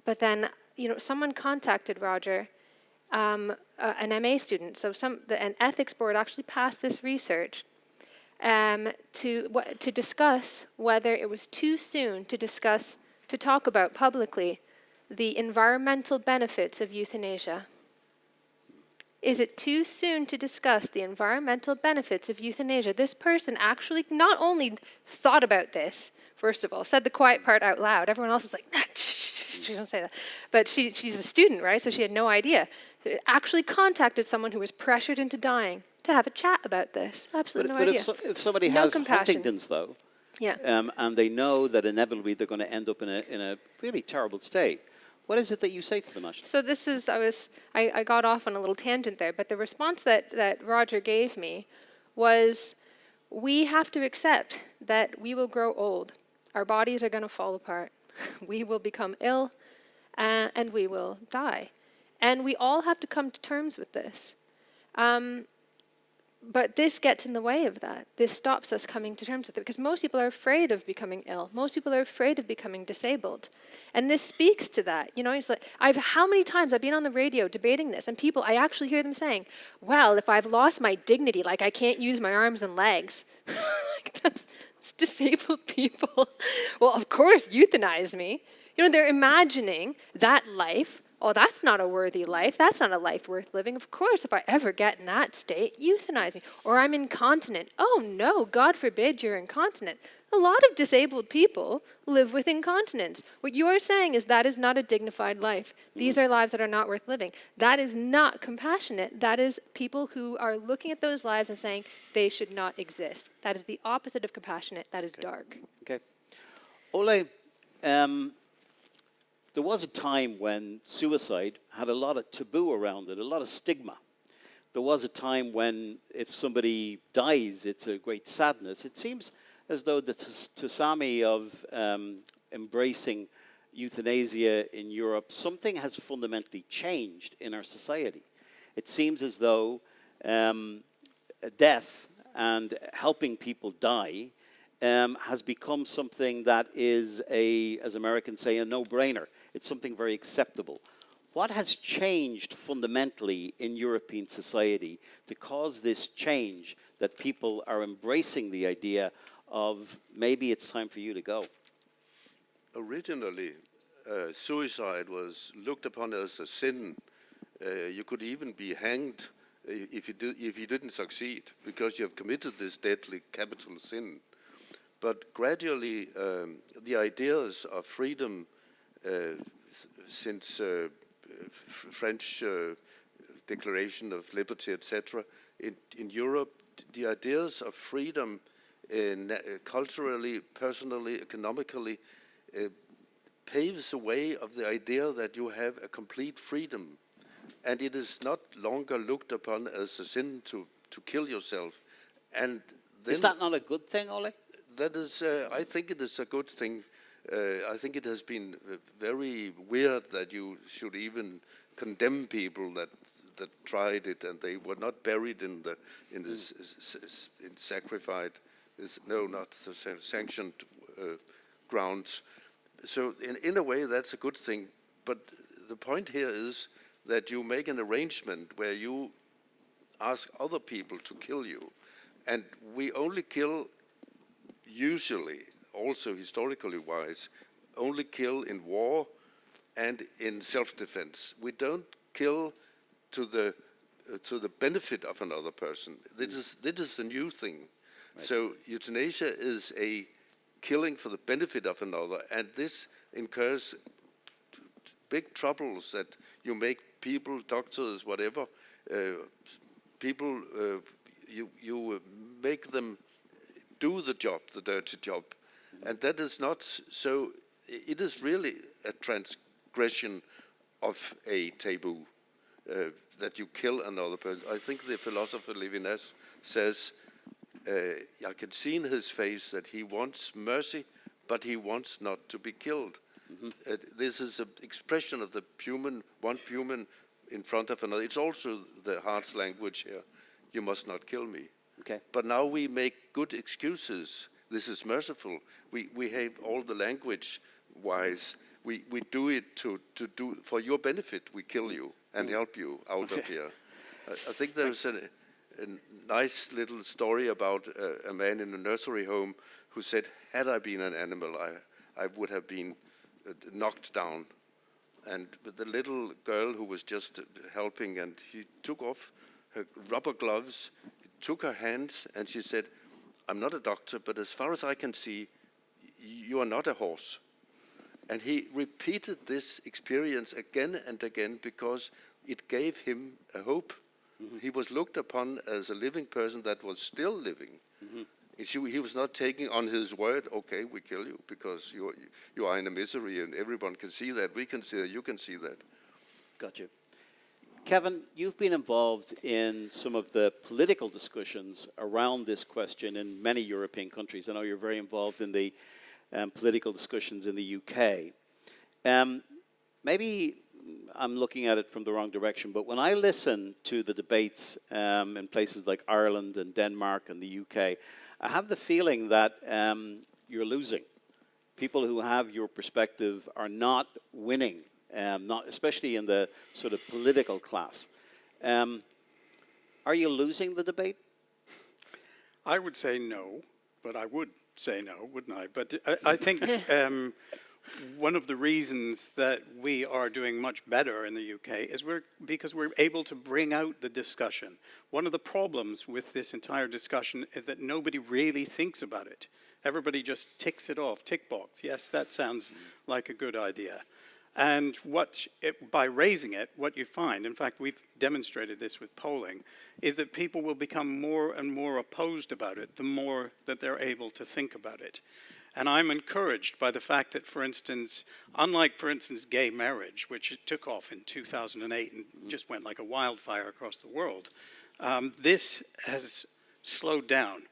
But then, someone contacted Roger, an MA student. So an ethics board actually passed this research to discuss whether it was too soon to talk about publicly the environmental benefits of euthanasia. Is it too soon to discuss the environmental benefits of euthanasia? This person actually not only thought about this, first of all, said the quiet part out loud. Everyone else is like, nah, she don't say that. But she's a student, right? So she had no idea. Actually contacted someone who was pressured into dying to have a chat about this. Absolutely no idea. But if somebody has Huntington's, though, and they know that inevitably they're going to end up in a really terrible state, what is it that you say to them, Ashley? So this is, I got off on a little tangent there, but the response that Roger gave me was, we have to accept that we will grow old. Our bodies are going to fall apart. We will become ill, and we will die. And we all have to come to terms with this. But this gets in the way of that. This stops us coming to terms with it, because most people are afraid of becoming ill. Most people are afraid of becoming disabled. And this speaks to that. It's like, how many times I've been on the radio debating this, and people, I actually hear them saying, well, if I've lost my dignity, like I can't use my arms and legs. Like, that's disabled people. Well, of course, euthanize me. They're imagining that life. Oh, that's not a worthy life. That's not a life worth living. Of course, if I ever get in that state, euthanize me. Or I'm incontinent. Oh, no, God forbid you're incontinent. A lot of disabled people live with incontinence. What you're saying is that is not a dignified life. These are lives that are not worth living. That is not compassionate. That is people who are looking at those lives and saying they should not exist. That is the opposite of compassionate. That is dark. Okay. Ole, there was a time when suicide had a lot of taboo around it, a lot of stigma. There was a time when if somebody dies, it's a great sadness. It seems as though the tsunami of embracing euthanasia in Europe, something has fundamentally changed in our society. It seems as though death and helping people die has become something that is as Americans say, a no-brainer. It's something very acceptable. What has changed fundamentally in European society to cause this change that people are embracing the idea of maybe it's time for you to go? Originally, suicide was looked upon as a sin. You could even be hanged if you didn't succeed, because you have committed this deadly capital sin. But gradually, the ideas of freedom since French Declaration of Liberty, etc., in Europe, the ideas of freedom culturally, personally, economically, paves the way of the idea that you have a complete freedom. And it is not longer looked upon as a sin to kill yourself. And then is that not a good thing, Ole? That is, I think it is a good thing. I think it has been very weird that you should even condemn people that tried it and they were not buried in sanctioned grounds. So in a way, that's a good thing. But the point here is that you make an arrangement where you ask other people to kill you. And we only kill, usually, also historically wise, only kill in war and in self-defense. We don't kill to the benefit of another person. This is the new thing. Right. So euthanasia is a killing for the benefit of another, and this incurs big troubles that you make people, doctors, whatever, people, you make them do the job, the dirty job. And that is not so, it is really a transgression of a taboo, that you kill another person. I think the philosopher Levinas says, I can see in his face that he wants mercy, but he wants not to be killed. Mm-hmm. This is an expression of the one human in front of another. It's also the heart's language here. You must not kill me. Okay. But now we make good excuses. This is merciful. We have all the language wise. We do it to do for your benefit. We kill you and help you out of here. I think there's a nice little story about a man in a nursery home who said, had I been an animal, I would have been knocked down. And the little girl who was just helping, and he took off her rubber gloves, took her hands, and she said, I'm not a doctor, but as far as I can see, you are not a horse. And he repeated this experience again and again because it gave him a hope. Mm-hmm. He was looked upon as a living person that was still living. Mm-hmm. He was not taking on his word, okay, we kill you because you are in a misery and everyone can see that. We can see that, you can see that. Got you. Kevin, you've been involved in some of the political discussions around this question in many European countries. I know you're very involved in the political discussions in the UK. Maybe I'm looking at it from the wrong direction, but when I listen to the debates in places like Ireland and Denmark and the UK, I have the feeling that you're losing. People who have your perspective are not winning, not especially in the sort of political class. Are you losing the debate? I would say no, but I would say no, wouldn't I? But I think one of the reasons that we are doing much better in the UK is because we're able to bring out the discussion. One of the problems with this entire discussion is that nobody really thinks about it. Everybody just ticks it off, tick box. Yes, that sounds like a good idea. And by raising it, what you find, in fact, we've demonstrated this with polling, is that people will become more and more opposed about it the more that they're able to think about it. And I'm encouraged by the fact that, for instance, unlike, for instance, gay marriage, which took off in 2008 and just went like a wildfire across the world, this has slowed down.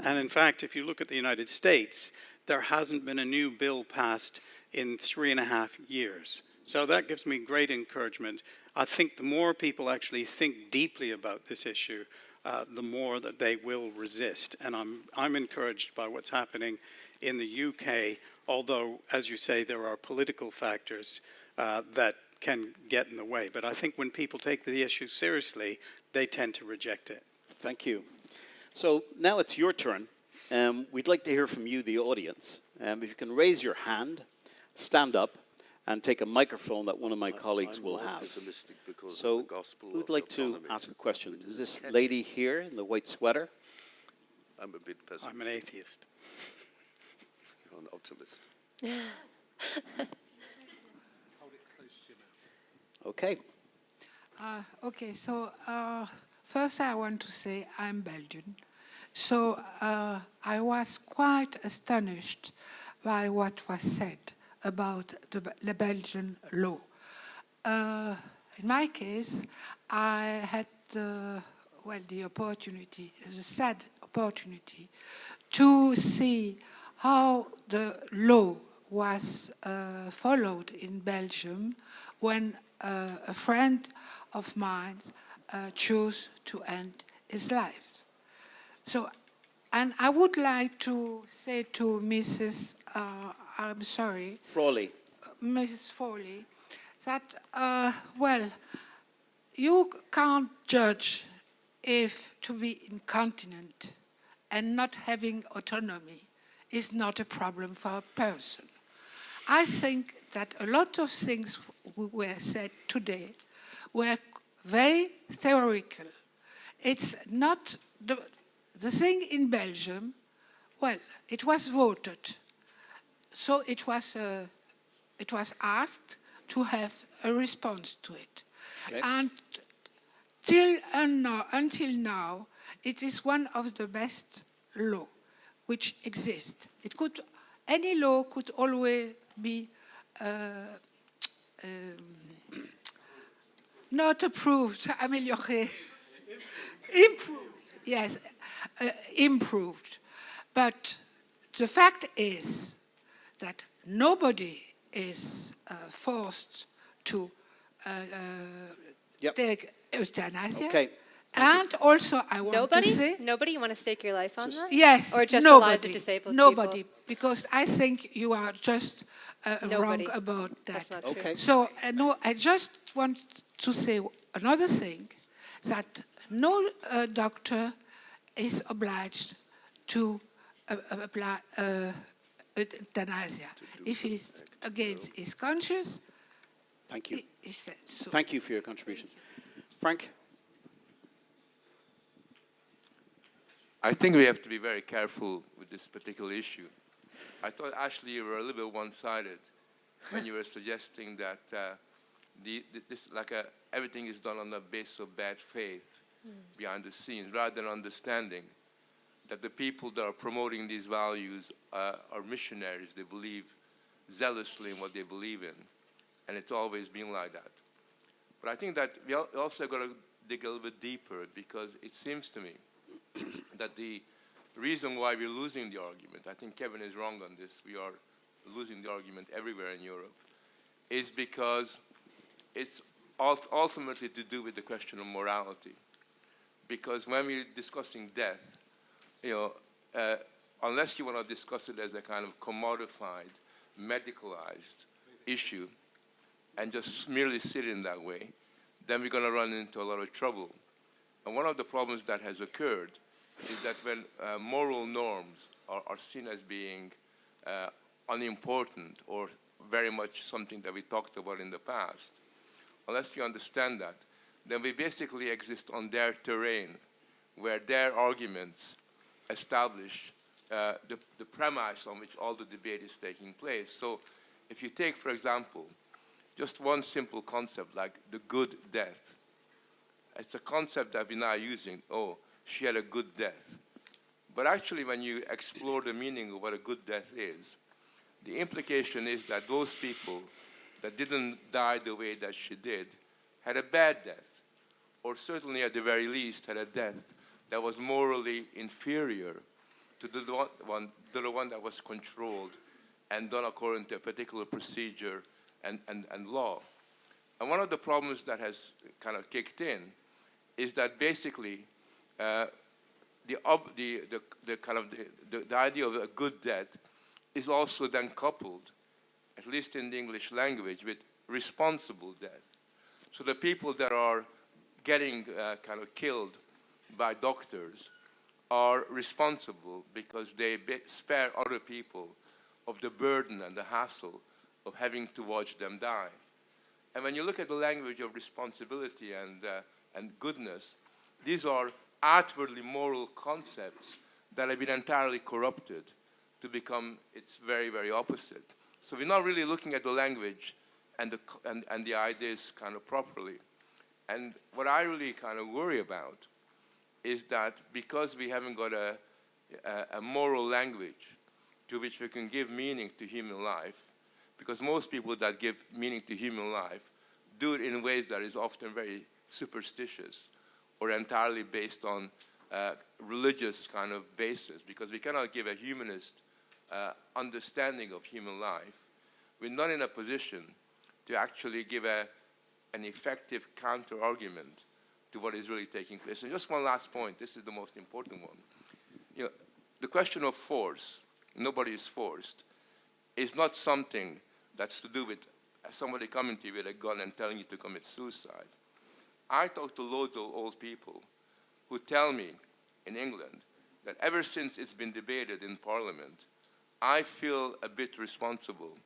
And in fact, if you look at the United States, there hasn't been a new bill passed in 3.5 years. So that gives me great encouragement. I think the more people actually think deeply about this issue, the more that they will resist. And I'm encouraged by what's happening in the UK, although, as you say, there are political factors that can get in the way. But I think when people take the issue seriously, they tend to reject it. Thank you. So now it's your turn. We'd like to hear from you, the audience. If you can raise your hand, stand up, and take a microphone that one of my colleagues will have. So who'd like to ask a question? Is this lady here in the white sweater? I'm a bit pessimistic. I'm an atheist. You're an optimist. Okay. Okay, so first I want to say I'm Belgian. So I was quite astonished by what was said about the Belgian law. In my case, I had the opportunity, the sad opportunity, to see how the law was followed in Belgium when a friend of mine chose to end his life. So, and I would like to say to Mrs. I'm sorry, Frawley. Mrs. Foley, that, well, you can't judge if to be incontinent and not having autonomy is not a problem for a person. I think that a lot of things were said today were very theoretical. It's not the thing in Belgium, well, it was voted. So it was asked to have a response to it. Okay. And until now, it is one of the best law which exists. Any law could always be not approved, amélioré, improved, yes, improved. But the fact is that nobody is forced to take euthanasia. Okay. And also, I want to say... Nobody? You want to stake your life on that? Yes, or just nobody, the lives of disabled nobody, people? because I think you are just wrong Nobody. about that. That's not Okay. true. So, no, I just want to say another thing, that no doctor is obliged to apply euthanasia. If he's against his conscience, Thank you. he said so. Thank you for your contribution. Frank? I think we have to be very careful with this particular issue. I thought, Ashley, you were a little bit one-sided when you were suggesting that everything is done on the basis of bad faith behind the scenes, rather than understanding that the people that are promoting these values are missionaries. They believe zealously in what they believe in, and it's always been like that. But I think that we also got to dig a little bit deeper, because it seems to me that the reason why we're losing the argument, I think Kevin is wrong on this, we are losing the argument everywhere in Europe, is because it's ultimately to do with the question of morality. Because when we're discussing death, unless you want to discuss it as a kind of commodified, medicalized issue, and just merely sit in that way, then we're going to run into a lot of trouble. And one of the problems that has occurred is that when moral norms are seen as being unimportant or very much something that we talked about in the past, unless we understand that, then we basically exist on their terrain, where their arguments establish the premise on which all the debate is taking place. So if you take, for example, just one simple concept like the good death, it's a concept that we're now using. Oh, she had a good death. But actually, when you explore the meaning of what a good death is, the implication is that those people that didn't die the way that she did had a bad death, or certainly at the very least had a death that was morally inferior to the one that was controlled and done according to a particular procedure and law. And one of the problems that has kind of kicked in is that basically the idea of a good death is also then coupled, at least in the English language, with responsible death. So the people that are getting kind of killed by doctors are responsible because they spare other people of the burden and the hassle of having to watch them die. And when you look at the language of responsibility and goodness, these are outwardly moral concepts that have been entirely corrupted to become its very, very opposite. So we're not really looking at the language and the ideas kind of properly. And what I really kind of worry about is that because we haven't got a moral language to which we can give meaning to human life, because most people that give meaning to human life do it in ways that is often very superstitious or entirely based on religious kind of basis, because we cannot give a humanist understanding of human life. We're not in a position to actually give an effective counter-argument to what is really taking place. And just one last point, this is the most important one. You know, the question of force, nobody is forced, is not something that's to do with somebody coming to you with a gun and telling you to commit suicide. I talk to loads of old people who tell me in England that ever since it's been debated in Parliament, I feel a bit responsible.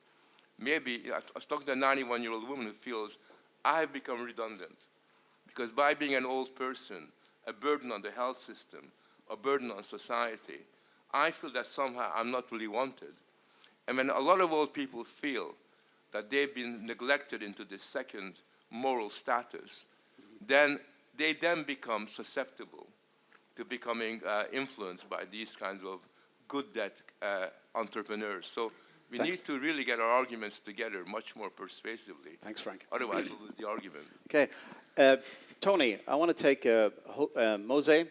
Maybe, I was talking to a 91-year-old woman who feels I have become redundant because by being an old person, a burden on the health system, a burden on society, I feel that somehow I'm not really wanted. And when a lot of old people feel that they've been neglected into this second moral status, then they then become susceptible to becoming influenced by these kinds of good death entrepreneurs. So we need to really get our arguments together much more persuasively. Thanks, Frank. Otherwise, we'll lose the argument. Okay. Tony, I want to take Mose,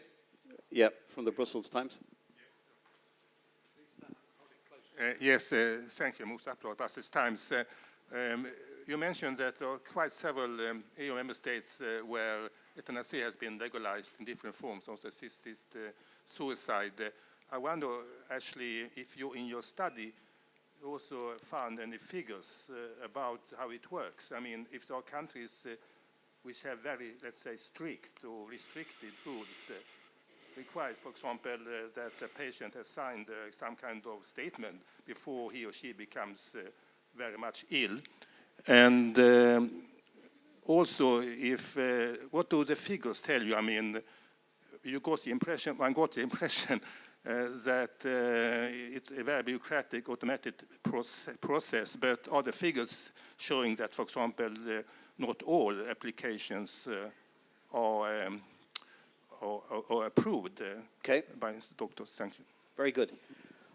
from the Brussels Times. Yes, thank you, Musa Upload, Brussels Times. You mentioned that there are quite several EU member states where euthanasia has been legalized in different forms, also assisted suicide. I wonder, actually, if you, in your study, also found any figures about how it works. I mean, if there are countries which have very, let's say, strict or restricted rules, required, for example, that the patient has signed some kind of statement before he or she becomes very much ill. And also, if what do the figures tell you? I mean, one got the impression that it's a very bureaucratic, automated process, but are the figures showing that, for example, not all applications are approved by doctors? Thank you. Very good.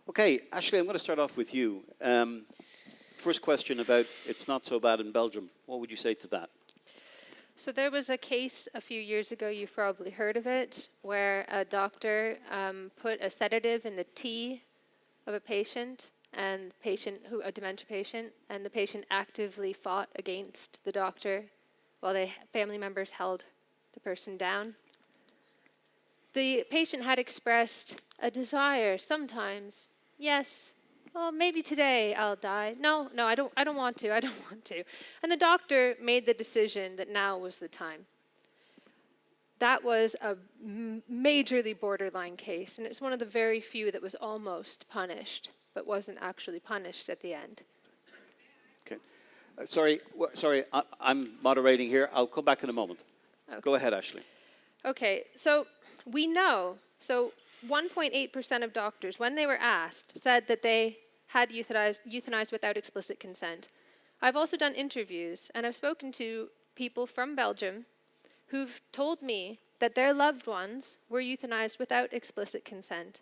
Okay, Ashley, I'm going to start off with you. First question about it's not so bad in Belgium. What would you say to that? So there was a case a few years ago, you've probably heard of it, where a doctor put a sedative in the tea of a patient, and a dementia patient, and the patient actively fought against the doctor while the family members held the person down. The patient had expressed a desire sometimes, yes, well, maybe today I'll die. No, I don't want to. And the doctor made the decision that now was the time. That was a majorly borderline case, and it's one of the very few that was almost punished, but wasn't actually punished at the end. Okay. Sorry, I'm moderating here. I'll come back in a moment. Okay. Go ahead, Ashley. Okay, so we know, 1.8% of doctors, when they were asked, said that they had euthanized without explicit consent. I've also done interviews, and I've spoken to people from Belgium who've told me that their loved ones were euthanized without explicit consent,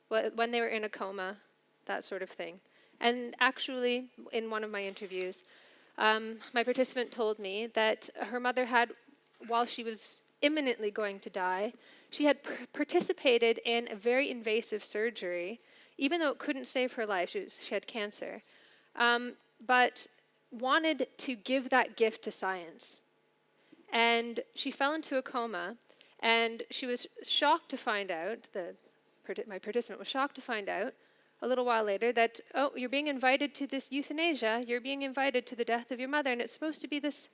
when they were in a coma, that sort of thing. And actually, in one of my interviews, my participant told me that her mother had, while she was imminently going to die. She had participated in a very invasive surgery, even though it couldn't save her life. She had cancer, but wanted to give that gift to science. And she fell into a coma, and she was shocked to find out, my participant was shocked to find out a little while later that, oh, you're being invited to this euthanasia, you're being invited to the death of your mother, and it's supposed to be this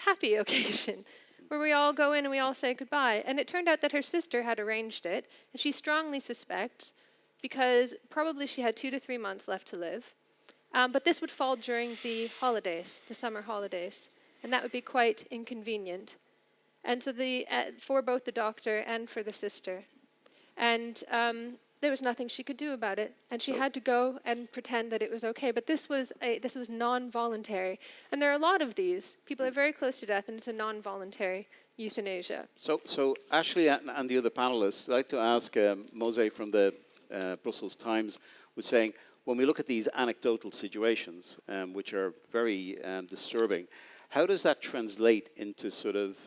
happy occasion where we all go in and we all say goodbye. And it turned out that her sister had arranged it, and she strongly suspects, because probably she had 2 to 3 months left to live, but this would fall during the holidays, the summer holidays, and that would be quite inconvenient. And so for both the doctor and for the sister. And there was nothing she could do about it, and she had to go and pretend that it was okay. But this was non-voluntary, and there are a lot of these. People are very close to death, and it's a non-voluntary euthanasia. So Ashley and the other panelists, I'd like to ask Mose from the Brussels Times was saying, when we look at these anecdotal situations, which are very disturbing, how does that translate into sort of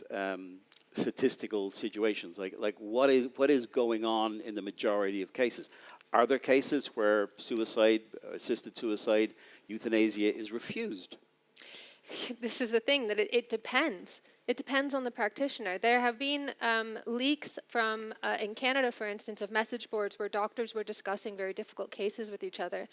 statistical situations? Like what is going on in the majority of cases? Are there cases where suicide, assisted suicide, euthanasia is refused? This is the thing, that it depends. It depends on the practitioner. There have been leaks from, in Canada, for instance, of message boards where doctors were discussing very difficult cases with each other.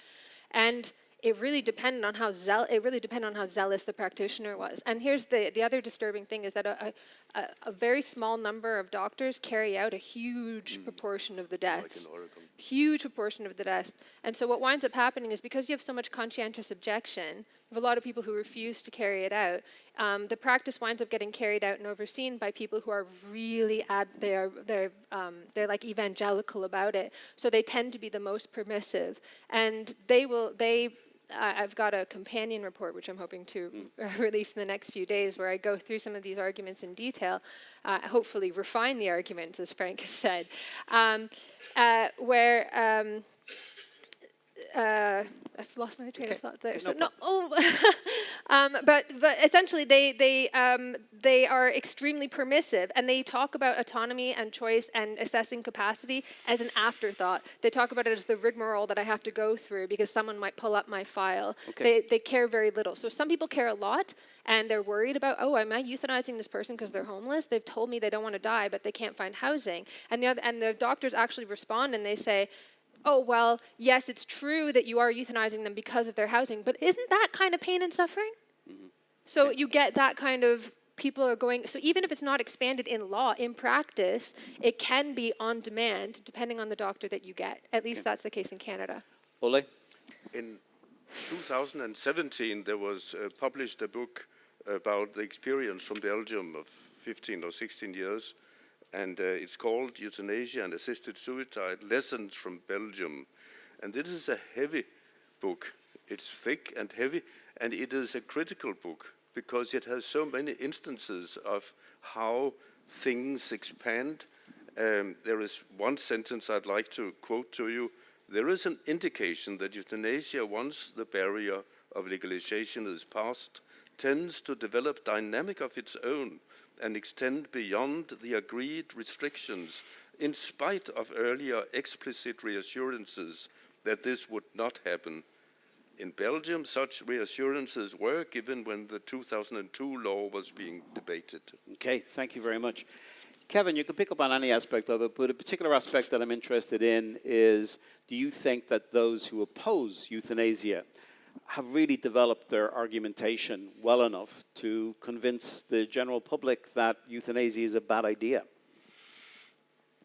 And it really depended on how zealous the practitioner was. And here's the other disturbing thing, is that a very small number of doctors carry out a huge proportion of the deaths. Like in Oregon. Huge proportion of the deaths. And so what winds up happening is, because you have so much conscientious objection, you have a lot of people who refuse to carry it out, the practice winds up getting carried out and overseen by people who are really, they're like evangelical about it. So they tend to be the most permissive. And I've got a companion report, which I'm hoping to release in the next few days, where I go through some of these arguments in detail, hopefully refine the arguments, as Frank has said, I've lost my train of thought there. So but essentially they are extremely permissive, and they talk about autonomy and choice and assessing capacity as an afterthought. They talk about it as the rigmarole that I have to go through because someone might pull up my file. Okay. They care very little. So some people care a lot, and they're worried about, oh, am I euthanizing this person because they're homeless? They've told me they don't want to die, but they can't find housing. And the doctors actually respond and they say, oh, well, yes, it's true that you are euthanizing them because of their housing, but isn't that kind of pain and suffering? Mm-hmm. So you get that kind of, people are going, so even if it's not expanded in law, in practice, it can be on demand, depending on the doctor that you get. At least that's the case in Canada. Ole? In 2017, there was published a book about the experience from Belgium of 15 or 16 years, and it's called Euthanasia and Assisted Suicide, Lessons from Belgium. And this is a heavy book. It's thick and heavy, and it is a critical book because it has so many instances of how things expand. There is one sentence I'd like to quote to you. There is an indication that euthanasia, once the barrier of legalization is passed, tends to develop dynamic of its own and extend beyond the agreed restrictions, in spite of earlier explicit reassurances that this would not happen. In Belgium, such reassurances were given when the 2002 law was being debated. Okay, thank you very much. Kevin, you can pick up on any aspect of it, but a particular aspect that I'm interested in is, do you think that those who oppose euthanasia have really developed their argumentation well enough to convince the general public that euthanasia is a bad idea?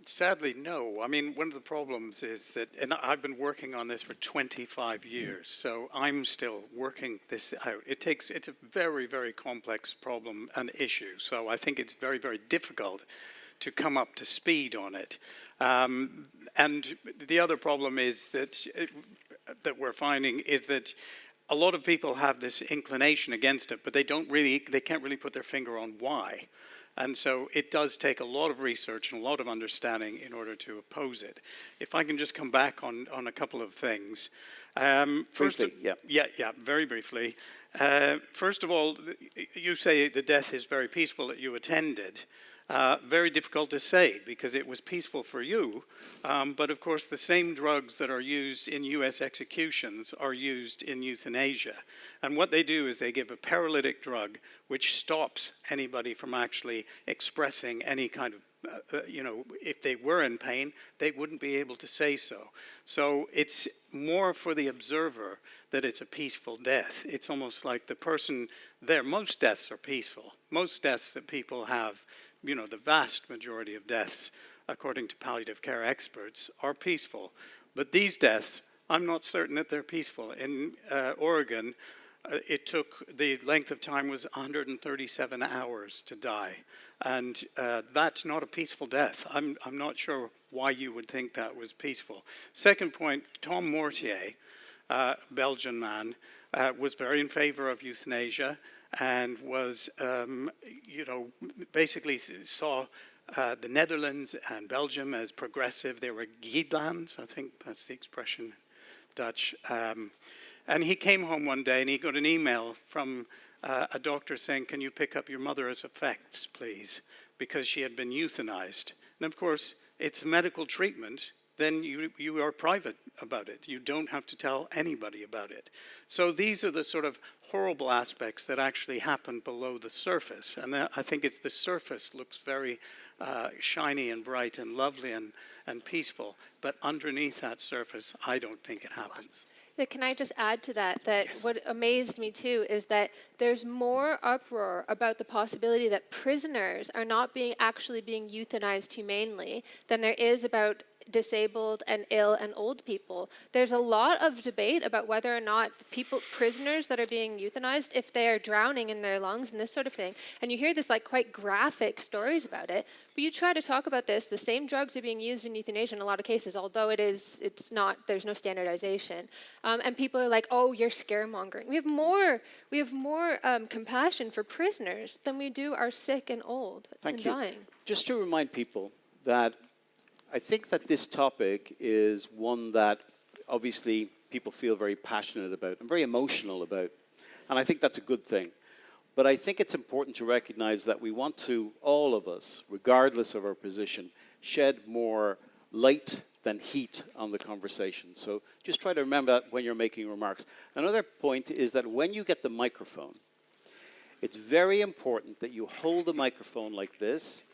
Sadly, no. I mean, one of the problems is that, and I've been working on this for 25 years, so I'm still working this out. It's a very, very complex problem and issue, so I think it's very, very difficult to come up to speed on it. And the other problem is that we're finding is that a lot of people have this inclination against it, but they can't really put their finger on why. And so it does take a lot of research and a lot of understanding in order to oppose it. If I can just come back on a couple of things. Briefly, yeah. Yeah, very briefly. First of all, you say the death is very peaceful that you attended. Very difficult to say because it was peaceful for you, but of course the same drugs that are used in US executions are used in euthanasia. And what they do is they give a paralytic drug which stops anybody from actually expressing any kind of if they were in pain, they wouldn't be able to say so. So it's more for the observer that it's a peaceful death. It's almost like the person there, most deaths are peaceful. Most deaths that people have, the vast majority of deaths, according to palliative care experts, are peaceful. But these deaths, I'm not certain that they're peaceful. In Oregon, the length of time was 137 hours to die. And that's not a peaceful death. I'm not sure why you would think that was peaceful. Second point, Tom Mortier, Belgian man, was very in favor of euthanasia and was, basically saw the Netherlands and Belgium as progressive. They were Giedlands, I think that's the expression, Dutch. And he came home one day and he got an email from a doctor saying, can you pick up your mother's effects, please? Because she had been euthanized. And of course, it's medical treatment. Then you are private about it. You don't have to tell anybody about it. So these are the sort of horrible aspects that actually happen below the surface. And I think it's the surface looks very shiny and bright and lovely and peaceful. But underneath that surface, I don't think it happens. So can I just add to that, yes. What amazed me too is that there's more uproar about the possibility that prisoners are not actually being euthanized humanely than there is about disabled and ill and old people. There's a lot of debate about whether or not prisoners that are being euthanized, if they are drowning in their lungs and this sort of thing. And you hear this quite graphic stories about it, but you try to talk about this, the same drugs are being used in euthanasia in a lot of cases, although it's not, there's no standardization. And people are like, oh, you're scaremongering. We have more compassion for prisoners than we do our sick and old and dying. Just to remind people that I think that this topic is one that obviously people feel very passionate about and very emotional about. And I think that's a good thing. But I think it's important to recognize that we want to, all of us, regardless of our position, shed more light than heat on the conversation. So just try to remember that when you're making remarks. Another point is that when you get the microphone, it's very important that you hold the microphone like this,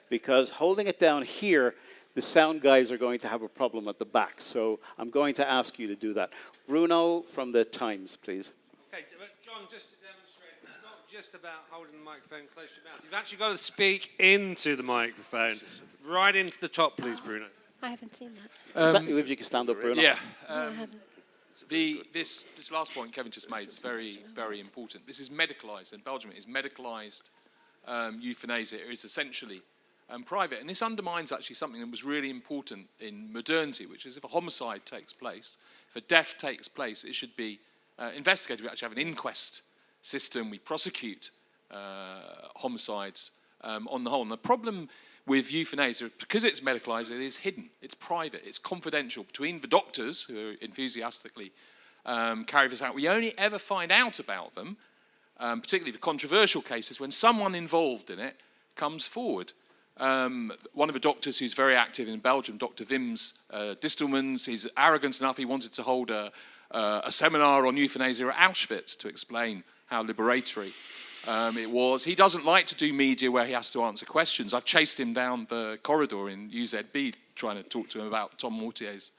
because holding it down here, the sound guys are going to have a problem at the back. So I'm going to ask you to do that. Bruno from the Times, please. Okay, John, just to demonstrate, it's not just about holding the microphone close to your mouth. You've actually got to speak into the microphone. Right into the top, please, Bruno. I haven't seen that. If you can stand up, Bruno. Yeah. No, I haven't. This last point Kevin just made is very, very important. This is medicalised. In Belgium, it is medicalised euthanasia. It is essentially private. And this undermines actually something that was really important in modernity, which is if a homicide takes place, if a death takes place, it should be investigated. We actually have an inquest system. We prosecute homicides on the whole. And the problem with euthanasia, because it's medicalised, it is hidden. It's private. It's confidential between the doctors who enthusiastically carry this out. We only ever find out about them, particularly the controversial cases, when someone involved in it comes forward. One of the doctors who's very active in Belgium, Dr. Wim's Distelmans, he's arrogant enough, he wanted to hold a seminar on euthanasia at Auschwitz to explain how liberatory it was. He doesn't like to do media where he has to answer questions. I've chased him down the corridor in UZB trying to talk to him about Tom Mortier's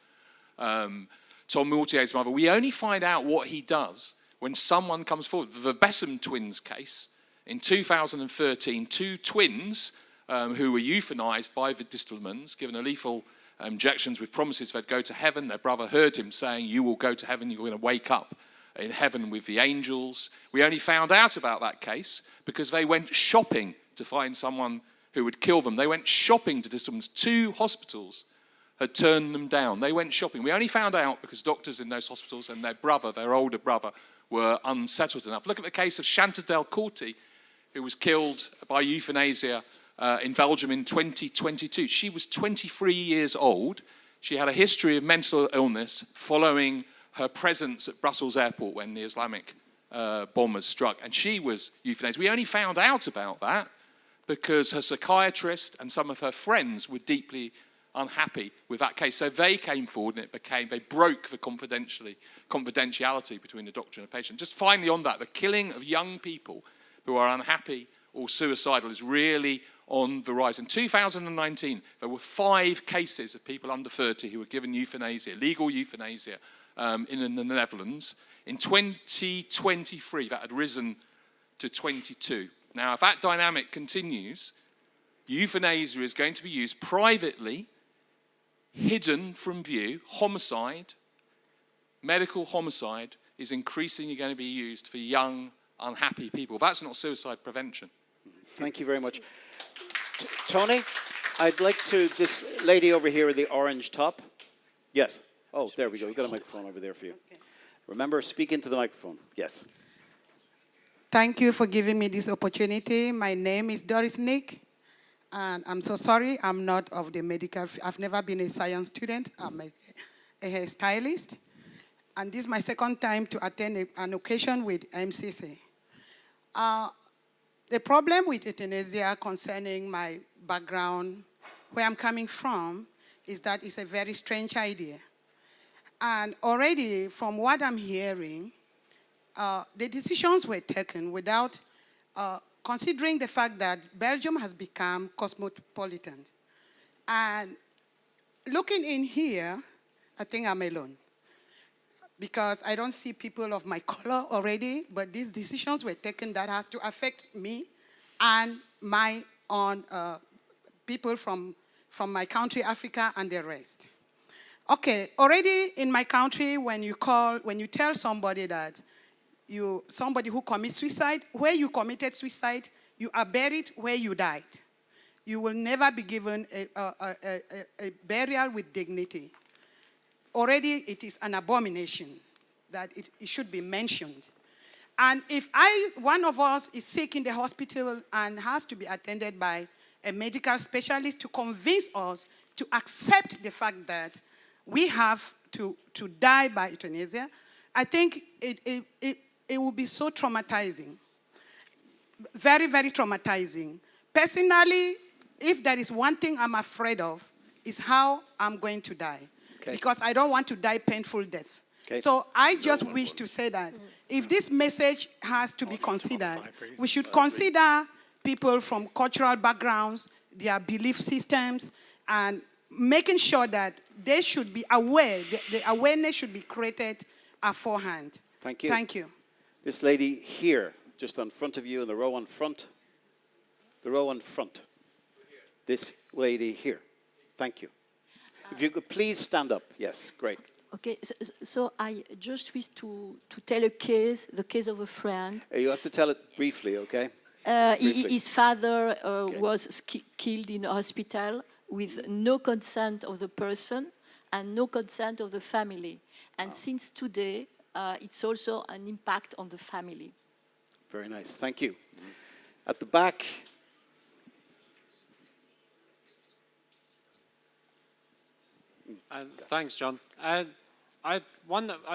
mother. We only find out what he does when someone comes forward. The Bessem twins case, in 2013, two twins who were euthanized by the Distelmans, given a lethal injections with promises they'd go to heaven. Their brother heard him saying, you will go to heaven, you're going to wake up in heaven with the angels. We only found out about that case because they went shopping to find someone who would kill them. They went shopping to Distelmans. 2 hospitals had turned them down. They went shopping. We only found out because doctors in those hospitals and their brother, their older brother, were unsettled enough. Look at the case of Chantal Delcourty, who was killed by euthanasia in Belgium in 2022. She was 23 years old. She had a history of mental illness following her presence at Brussels airport when the Islamic bombers struck, and she was euthanized. We only found out about that because her psychiatrist and some of her friends were deeply unhappy with that case. So they came forward and they broke the confidentiality between the doctor and the patient. Just finally on that, the killing of young people who are unhappy or suicidal is really on the rise. In 2019, there were 5 cases of people under 30 who were given euthanasia, legal euthanasia, in the Netherlands. In 2023, that had risen to 22. Now, if that dynamic continues, euthanasia is going to be used privately, hidden from view. Homicide, medical homicide, is increasingly going to be used for young, unhappy people. That's not suicide prevention. Thank you very much. Tony, I'd like to, this lady over here with the orange top. Yes. Oh, there we go. We've got a microphone over there for you. Okay. Remember, speak into the microphone. Yes. Thank you for giving me this opportunity. My name is Doris Nick, and I'm so sorry I'm not of the medical field. I've never been a science student. I'm a hairstylist. And this is my second time to attend an occasion with MCC. The problem with euthanasia concerning my background, where I'm coming from, is that it's a very strange idea. And already from what I'm hearing, the decisions were taken without considering the fact that Belgium has become cosmopolitan. And looking in here, I think I'm alone, because I don't see people of my color already, but these decisions were taken that has to affect me and my own people from my country, Africa, and the rest. Okay, already in my country, when you tell somebody that somebody who commits suicide, where you committed suicide, you are buried where you died. You will never be given a burial with dignity. Already it is an abomination that it should be mentioned. And if one of us is sick in the hospital and has to be attended by a medical specialist to convince us to accept the fact that we have to die by euthanasia, I think it will be so traumatizing. Very, very traumatizing. Personally, if there is one thing I'm afraid of, is how I'm going to die. Okay. Because I don't want to die painful death. Okay. So I just wish to say that if this message has to be considered, we should consider people from cultural backgrounds, their belief systems, and making sure that they should be aware, the awareness should be created beforehand. Thank you. Thank you. This lady here, just in front of you, in the row in front. The row in front. This lady here. Thank you. If you could please stand up. Yes, great. Okay, so I just wish to tell a case, the case of a friend. You have to tell it briefly, okay? His father was killed in a hospital with no consent of the person and no consent of the family. And since today, it's also an impact on the family. Very nice, thank you. At the back. Thanks, John. I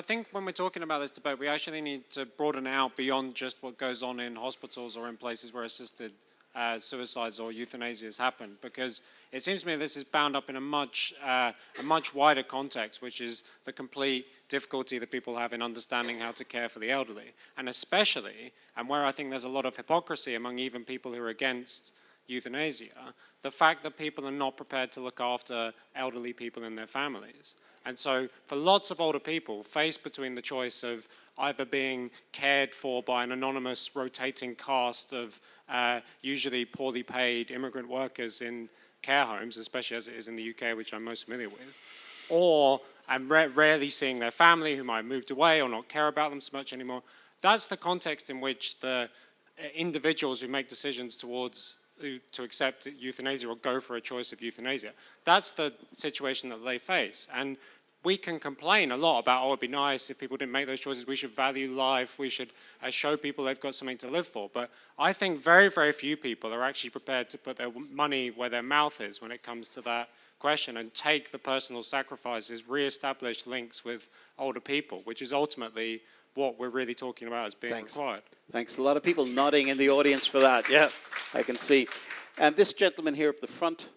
think when we're talking about this debate, we actually need to broaden it out beyond just what goes on in hospitals or in places where assisted suicides or euthanasias happen, because it seems to me this is bound up in a much wider context, which is the complete difficulty that people have in understanding how to care for the elderly, and especially, and where I think there's a lot of hypocrisy among even people who are against euthanasia, the fact that people are not prepared to look after elderly people in their families. And so for lots of older people, faced between the choice of either being cared for by an anonymous rotating cast of usually poorly paid immigrant workers in care homes, especially as it is in the UK, which I'm most familiar with, or rarely seeing their family who might have moved away or not care about them so much anymore, that's the context in which the individuals who make decisions towards to accept euthanasia or go for a choice of euthanasia, that's the situation that they face. And we can complain a lot about, oh, it'd be nice if people didn't make those choices, we should value life, we should show people they've got something to live for. But I think very, very few people are actually prepared to put their money where their mouth is when it comes to that question and take the personal sacrifices, re-establish links with older people, which is ultimately what we're really talking about as being required. Thanks. A lot of people nodding in the audience for that. Yeah, I can see. And this gentleman here up the front.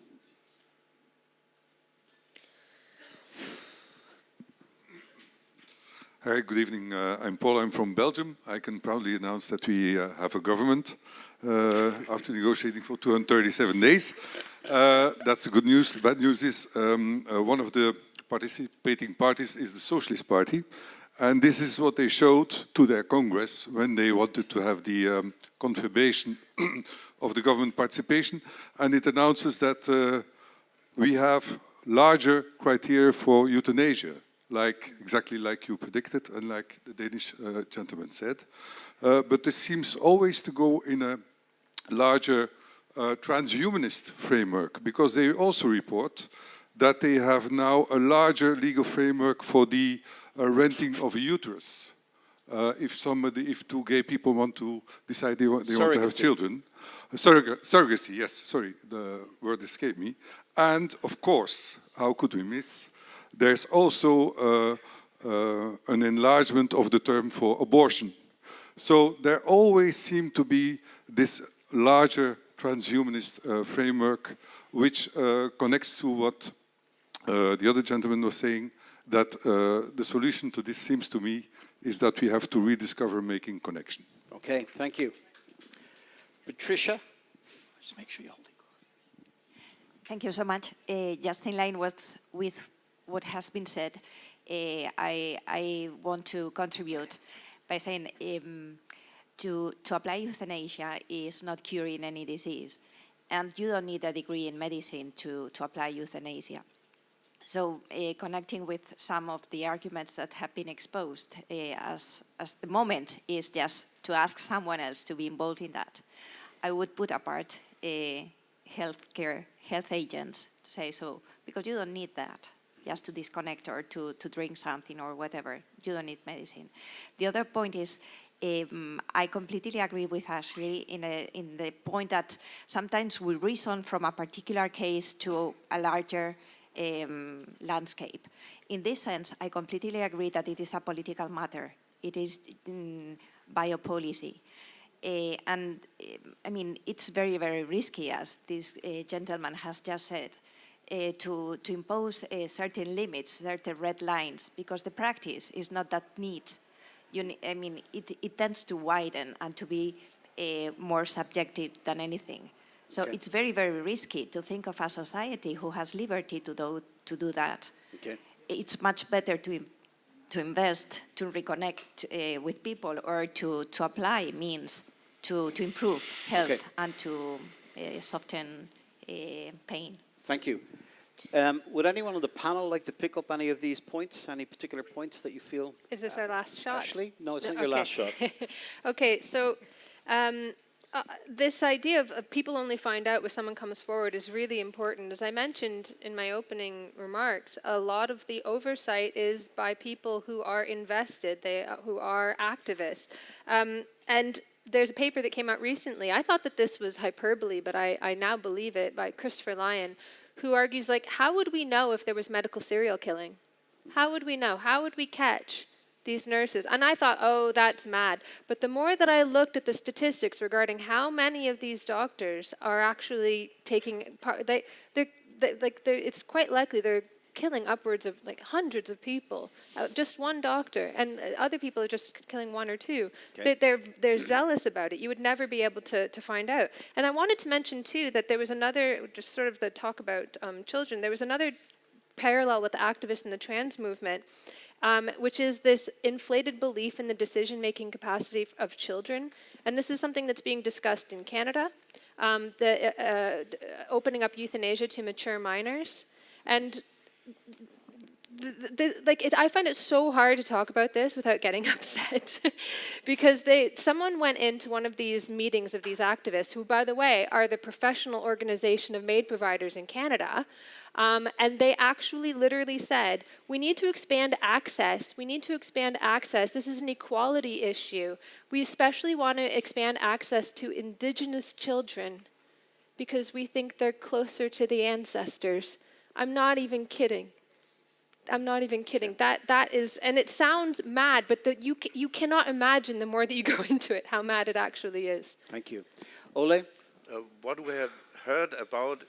Hi, good evening. I'm Paul. I'm from Belgium. I can proudly announce that we have a government after negotiating for 237 days. That's the good news. The bad news is one of the participating parties is the Socialist Party. And this is what they showed to their Congress when they wanted to have the confirmation of the government participation. And it announces that we have larger criteria for euthanasia, exactly like you predicted and like the Danish gentleman said. But this seems always to go in a larger transhumanist framework, because they also report that they have now a larger legal framework for the renting of a uterus. If two gay people want to decide they want to have children. Surrogacy, yes, sorry, the word escaped me. And of course, how could we miss? There's also an enlargement of the term for abortion. So there always seemed to be this larger transhumanist framework, which connects to what the other gentleman was saying, that the solution to this seems to me is that we have to rediscover making connection. Okay, thank you. Patricia? Just make sure you hold it close. Thank you so much. Just in line with what has been said, I want to contribute by saying to apply euthanasia is not curing any disease, and you don't need a degree in medicine to apply euthanasia. So connecting with some of the arguments that have been exposed, as the moment is just to ask someone else to be involved in that, I would put apart health agents to say so, because you don't need that just to disconnect or to drink something or whatever. You don't need medicine. The other point is, I completely agree with Ashley in the point that sometimes we reason from a particular case to a larger landscape. In this sense, I completely agree that it is a political matter. It is biopolicy. And I mean, it's very, very risky, as this gentleman has just said, to impose certain limits, certain red lines, because the practice is not that neat. I mean, it tends to widen and to be more subjective than anything. So it's very, very risky to think of a society who has liberty to do that. Okay. It's much better to invest, to reconnect with people, or to apply means to improve health and to soften pain. Thank you. Would anyone on the panel like to pick up any of these points, any particular points that you feel? Is this our last shot? Ashley? No, it's not your last shot. Okay, so this idea of people only find out when someone comes forward is really important. As I mentioned in my opening remarks, a lot of the oversight is by people who are invested, who are activists. And there's a paper that came out recently. I thought that this was hyperbole, but I now believe it, by Christopher Lyon, who argues, like, how would we know if there was medical serial killing? How would we know? How would we catch these nurses? And I thought, oh, that's mad. But the more that I looked at the statistics regarding how many of these doctors are actually taking part, it's quite likely they're killing upwards of like hundreds of people, just one doctor, and other people are just killing one or two. Okay. They're zealous about it. You would never be able to find out. And I wanted to mention too that there was another, just sort of the talk about children, there was another parallel with the activists in the trans movement, which is this inflated belief in the decision-making capacity of children. And this is something that's being discussed in Canada, opening up euthanasia to mature minors. And I find it so hard to talk about this without getting upset because someone went into one of these meetings of these activists, who, by the way, are the professional organization of maid providers in Canada, and they actually literally said, we need to expand access. We need to expand access. This is an equality issue. We especially want to expand access to Indigenous children because we think they're closer to the ancestors. I'm not even kidding. I'm not even kidding. That is, and it sounds mad, but you cannot imagine the more that you go into it how mad it actually is. Thank you. Ole? What we have heard about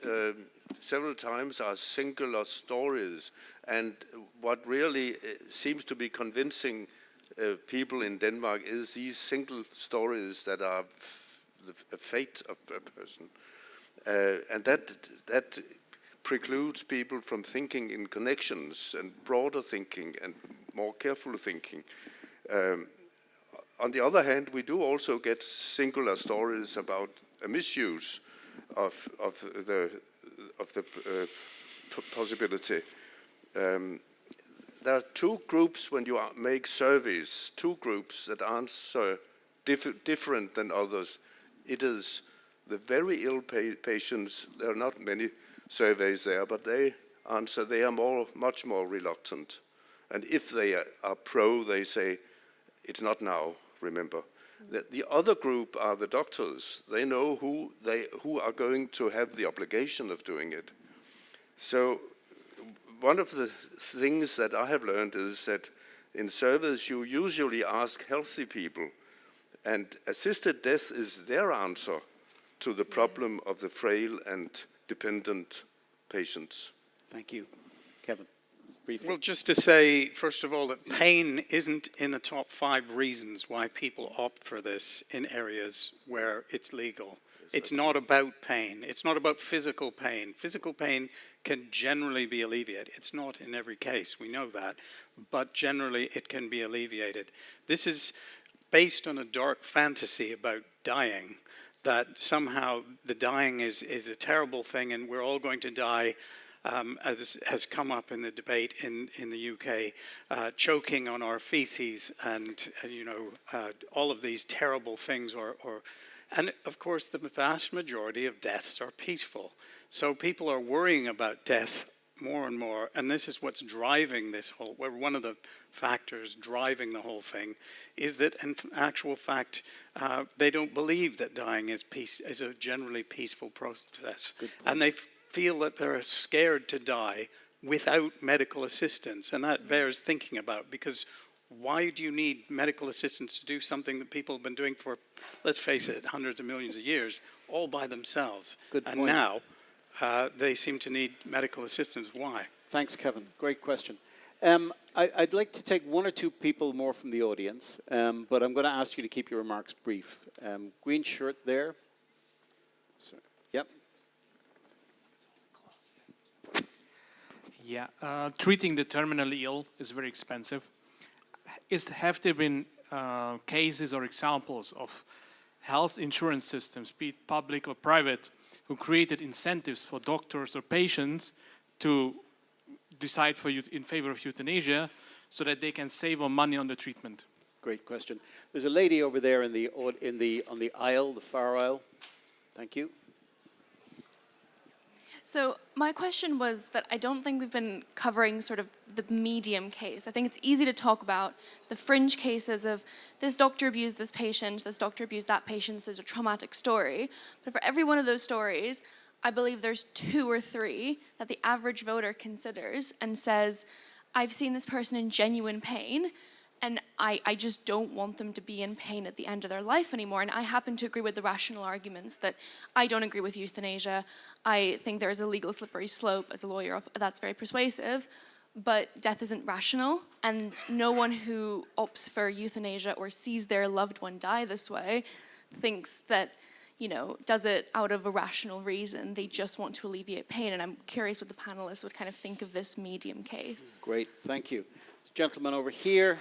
several times are singular stories, and what really seems to be convincing people in Denmark is these single stories that are the fate of a person, and that precludes people from thinking in connections and broader thinking and more careful thinking. On the other hand, we do also get singular stories about a misuse of the possibility. There are two groups when you make surveys, two groups that answer different than others. It is the very ill patients. There are not many surveys there, but they answer they are much more reluctant. And if they are pro, they say, it's not now, remember. The other group are the doctors. They know who are going to have the obligation of doing it. So one of the things that I have learned is that in surveys you usually ask healthy people, and assisted death is their answer to the problem of the frail and dependent patients. Thank you. Kevin, briefly. Well, just to say, first of all, that pain isn't in the top 5 reasons why people opt for this in areas where it's legal. It's not about pain. It's not about physical pain. Physical pain can generally be alleviated. It's not in every case, we know that, but generally it can be alleviated. This is based on a dark fantasy about dying, that somehow the dying is a terrible thing and we're all going to die, as has come up in the debate in the UK, choking on our feces and all of these terrible things. And of course the vast majority of deaths are peaceful. So people are worrying about death more and more, and this is what's driving this whole, one of the factors driving the whole thing is that in actual fact they don't believe that dying is a generally peaceful process, and they feel that they're scared to die without medical assistance, and that bears thinking about, because why do you need medical assistance to do something that people have been doing for, let's face it, hundreds of millions of years, all by themselves? Good point. And now they seem to need medical assistance. Why? Thanks, Kevin. Great question. I'd like to take one or two people more from the audience, but I'm going to ask you to keep your remarks brief. Green shirt there. So, yep. Yeah, treating the terminally ill is very expensive. Have there been cases or examples of health insurance systems, be it public or private, who created incentives for doctors or patients to decide in favor of euthanasia so that they can save on money on the treatment? Great question. There's a lady over there on the aisle, the far aisle. Thank you. So my question was that I don't think we've been covering sort of the medium case. I think it's easy to talk about the fringe cases of this doctor abused this patient, this doctor abused that patient, this is a traumatic story. But for every one of those stories, I believe there's 2 or 3 that the average voter considers and says, I've seen this person in genuine pain, and I just don't want them to be in pain at the end of their life anymore. And I happen to agree with the rational arguments that I don't agree with euthanasia. I think there is a legal slippery slope. As a lawyer, that's very persuasive. But death isn't rational, and no one who opts for euthanasia or sees their loved one die this way thinks that, does it out of a rational reason. They just want to alleviate pain. And I'm curious what the panelists would kind of think of this medium case. Great, thank you. Gentleman over here.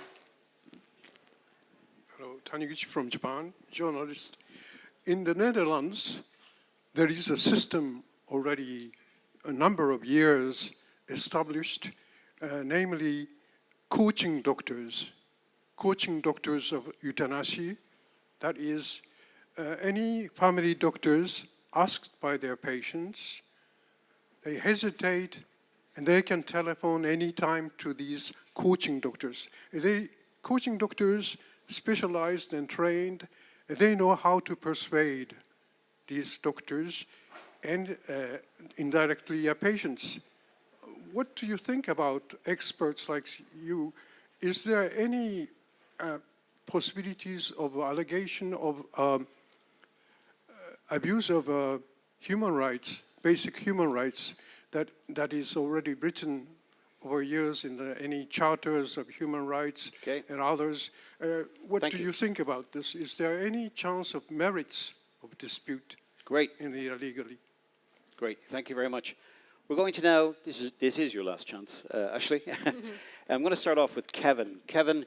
Hello, Taniguchi from Japan, journalist. In the Netherlands, there is a system already a number of years established, namely coaching doctors of euthanasia. That is, any family doctors asked by their patients, they hesitate and they can telephone anytime to these coaching doctors. Coaching doctors specialized and trained, they know how to persuade these doctors and indirectly patients what do you think about experts like you? Is there any possibilities of allegation of abuse of human rights, basic human rights, that is already written over years in any charters of human rights and others? What do you think about this? Is there any chance of merits of dispute in the illegally? Great, thank you very much. We're going to now, this is your last chance, Ashley. I'm going to start off with Kevin. Kevin,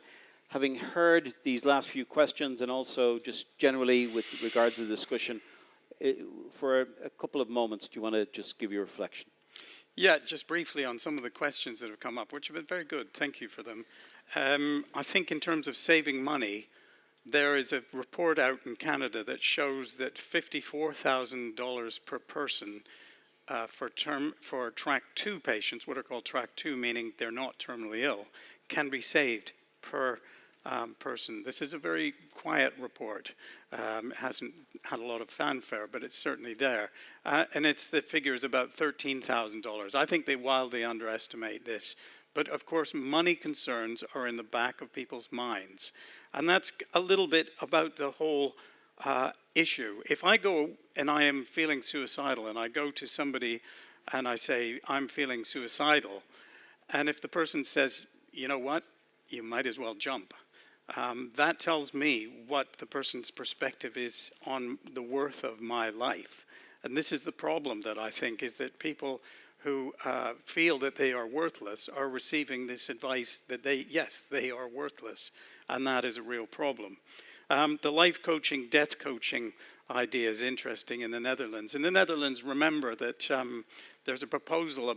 having heard these last few questions and also just generally with regard to the discussion, for a couple of moments, do you want to just give your reflection? Yeah, just briefly on some of the questions that have come up, which have been very good. Thank you for them. I think in terms of saving money, there is a report out in Canada that shows that $54,000 per person for track 2 patients, what are called track 2, meaning they're not terminally ill, can be saved per person. This is a very quiet report. Hasn't had a lot of fanfare, but it's certainly there. And the figure is about $13,000. I think they wildly underestimate this. But of course, money concerns are in the back of people's minds. And that's a little bit about the whole issue. If I go and I am feeling suicidal and I go to somebody and I say, I'm feeling suicidal, and if the person says, you know what, you might as well jump, that tells me what the person's perspective is on the worth of my life. And this is the problem that I think is that people who feel that they are worthless are receiving this advice that they are worthless. And that is a real problem. The life coaching, death coaching idea is interesting in the Netherlands. In the Netherlands, remember that there's a proposal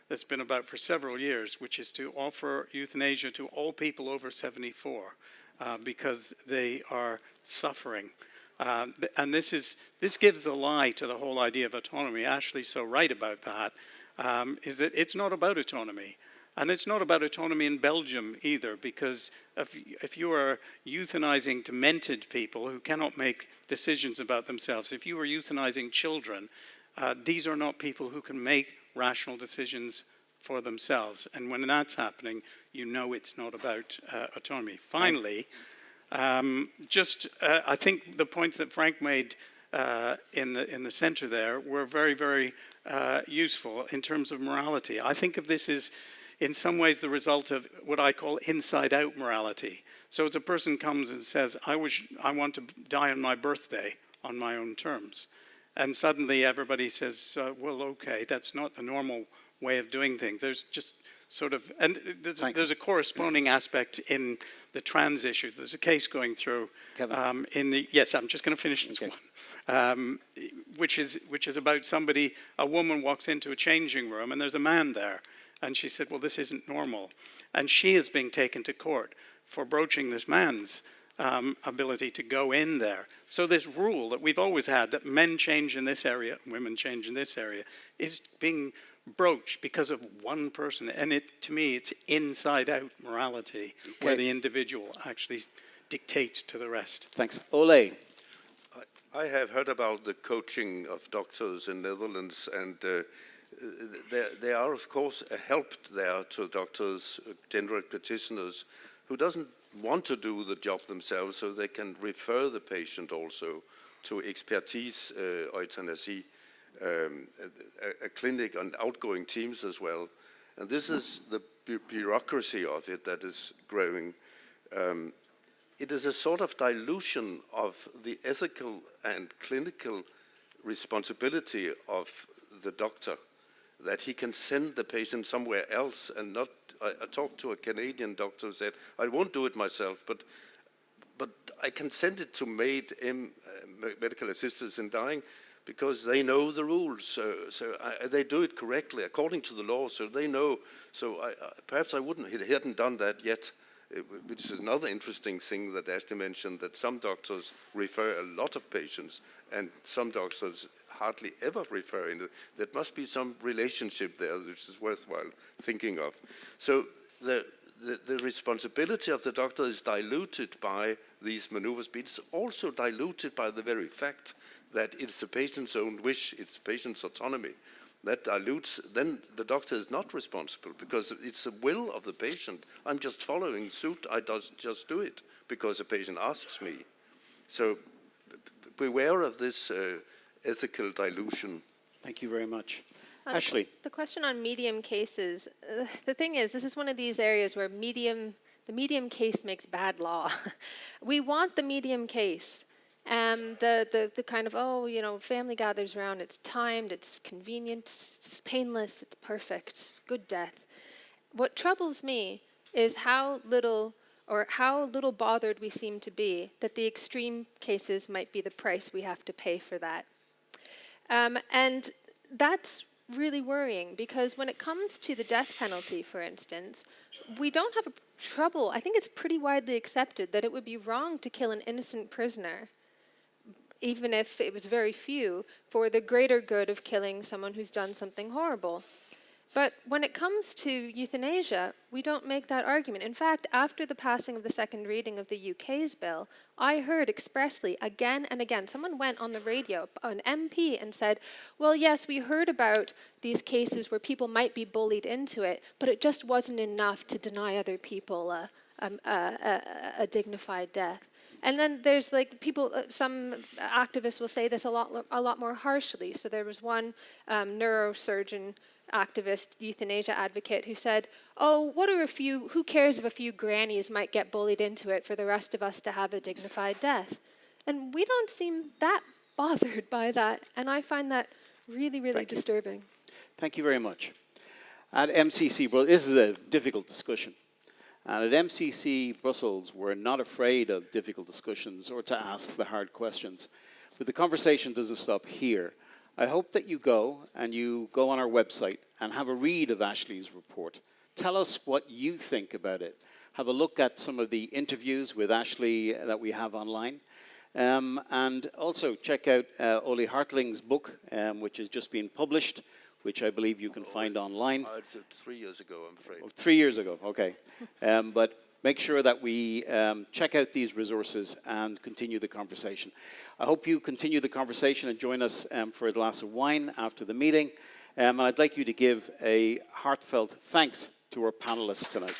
that's been about for several years, which is to offer euthanasia to all people over 74 because they are suffering. And this gives the lie to the whole idea of autonomy. Ashley's so right about that, is that it's not about autonomy. And it's not about autonomy in Belgium either, because if you are euthanizing demented people who cannot make decisions about themselves, if you are euthanizing children, these are not people who can make rational decisions for themselves. And when that's happening, you know it's not about autonomy. Finally, I think the points that Frank made in the center there were very, very useful in terms of morality. I think of this as, in some ways, the result of what I call inside-out morality. So it's a person comes and says, I want to die on my birthday on my own terms. And suddenly everybody says, well, okay, that's not the normal way of doing things. There's just sort of, and there's a corresponding aspect in the trans issues. There's a case going through yes, I'm just going to finish this one, which is about a woman walks into a changing room and there's a man there. And she said, well, this isn't normal. And she is being taken to court for broaching this man's ability to go in there. So this rule that we've always had, that men change in this area and women change in this area, is being broached because of one person. And to me, it's inside-out morality, where the individual actually dictates to the rest. Thanks. Ole. I have heard about the coaching of doctors in Netherlands, and there are, of course, a help there to doctors, general practitioners, who doesn't want to do the job themselves, so they can refer the patient also to expertise euthanasia, a clinic and outgoing teams as well. And this is the bureaucracy of it that is growing. It is a sort of dilution of the ethical and clinical responsibility of the doctor, that he can send the patient somewhere else and not. I talked to a Canadian doctor who said, I won't do it myself, but I can send it to medical assistants in dying, because they know the rules, so they do it correctly according to the law, so they know. So perhaps I wouldn't. He hadn't done that yet, which is another interesting thing that Ashley mentioned, that some doctors refer a lot of patients and some doctors hardly ever refer. There must be some relationship there which is worthwhile thinking of. So the responsibility of the doctor is diluted by these maneuvers, but it's also diluted by the very fact that it's the patient's own wish, it's the patient's autonomy that dilutes, then the doctor is not responsible because it's the will of the patient. I'm just following suit, I just do it because the patient asks me. So beware of this ethical dilution. Thank you very much. Ashley. The question on medium cases, the thing is, this is one of these areas where the medium case makes bad law. We want the medium case. The kind of, oh, you know, family gathers around, it's timed, it's convenient, it's painless, it's perfect, good death. What troubles me is how little bothered we seem to be that the extreme cases might be the price we have to pay for that. And that's really worrying because when it comes to the death penalty, for instance, we don't have a trouble. I think it's pretty widely accepted that it would be wrong to kill an innocent prisoner, even if it was very few, for the greater good of killing someone who's done something horrible. But when it comes to euthanasia, we don't make that argument. In fact, after the passing of the second reading of the UK's bill, I heard expressly again and again, someone went on the radio, an MP, and said, well, yes, we heard about these cases where people might be bullied into it, but it just wasn't enough to deny other people a dignified death. And then there's like people, some activists will say this a lot more harshly. So there was one neurosurgeon activist, euthanasia advocate, who said, oh, who cares if a few grannies might get bullied into it for the rest of us to have a dignified death? And we don't seem that bothered by that, and I find that really, really disturbing. Thank you very much. At MCC, well, this is a difficult discussion. And at MCC Brussels, we're not afraid of difficult discussions or to ask the hard questions. But the conversation doesn't stop here. I hope that you go on our website and have a read of Ashley's report. Tell us what you think about it. Have a look at some of the interviews with Ashley that we have online. And also check out Ole Hartling's book, which has just been published, which I believe you can find online. 3 years ago, I'm afraid. Oh, 3 years ago, okay. But make sure that we check out these resources and continue the conversation. I hope you continue the conversation and join us for a glass of wine after the meeting. And I'd like you to give a heartfelt thanks to our panelists tonight.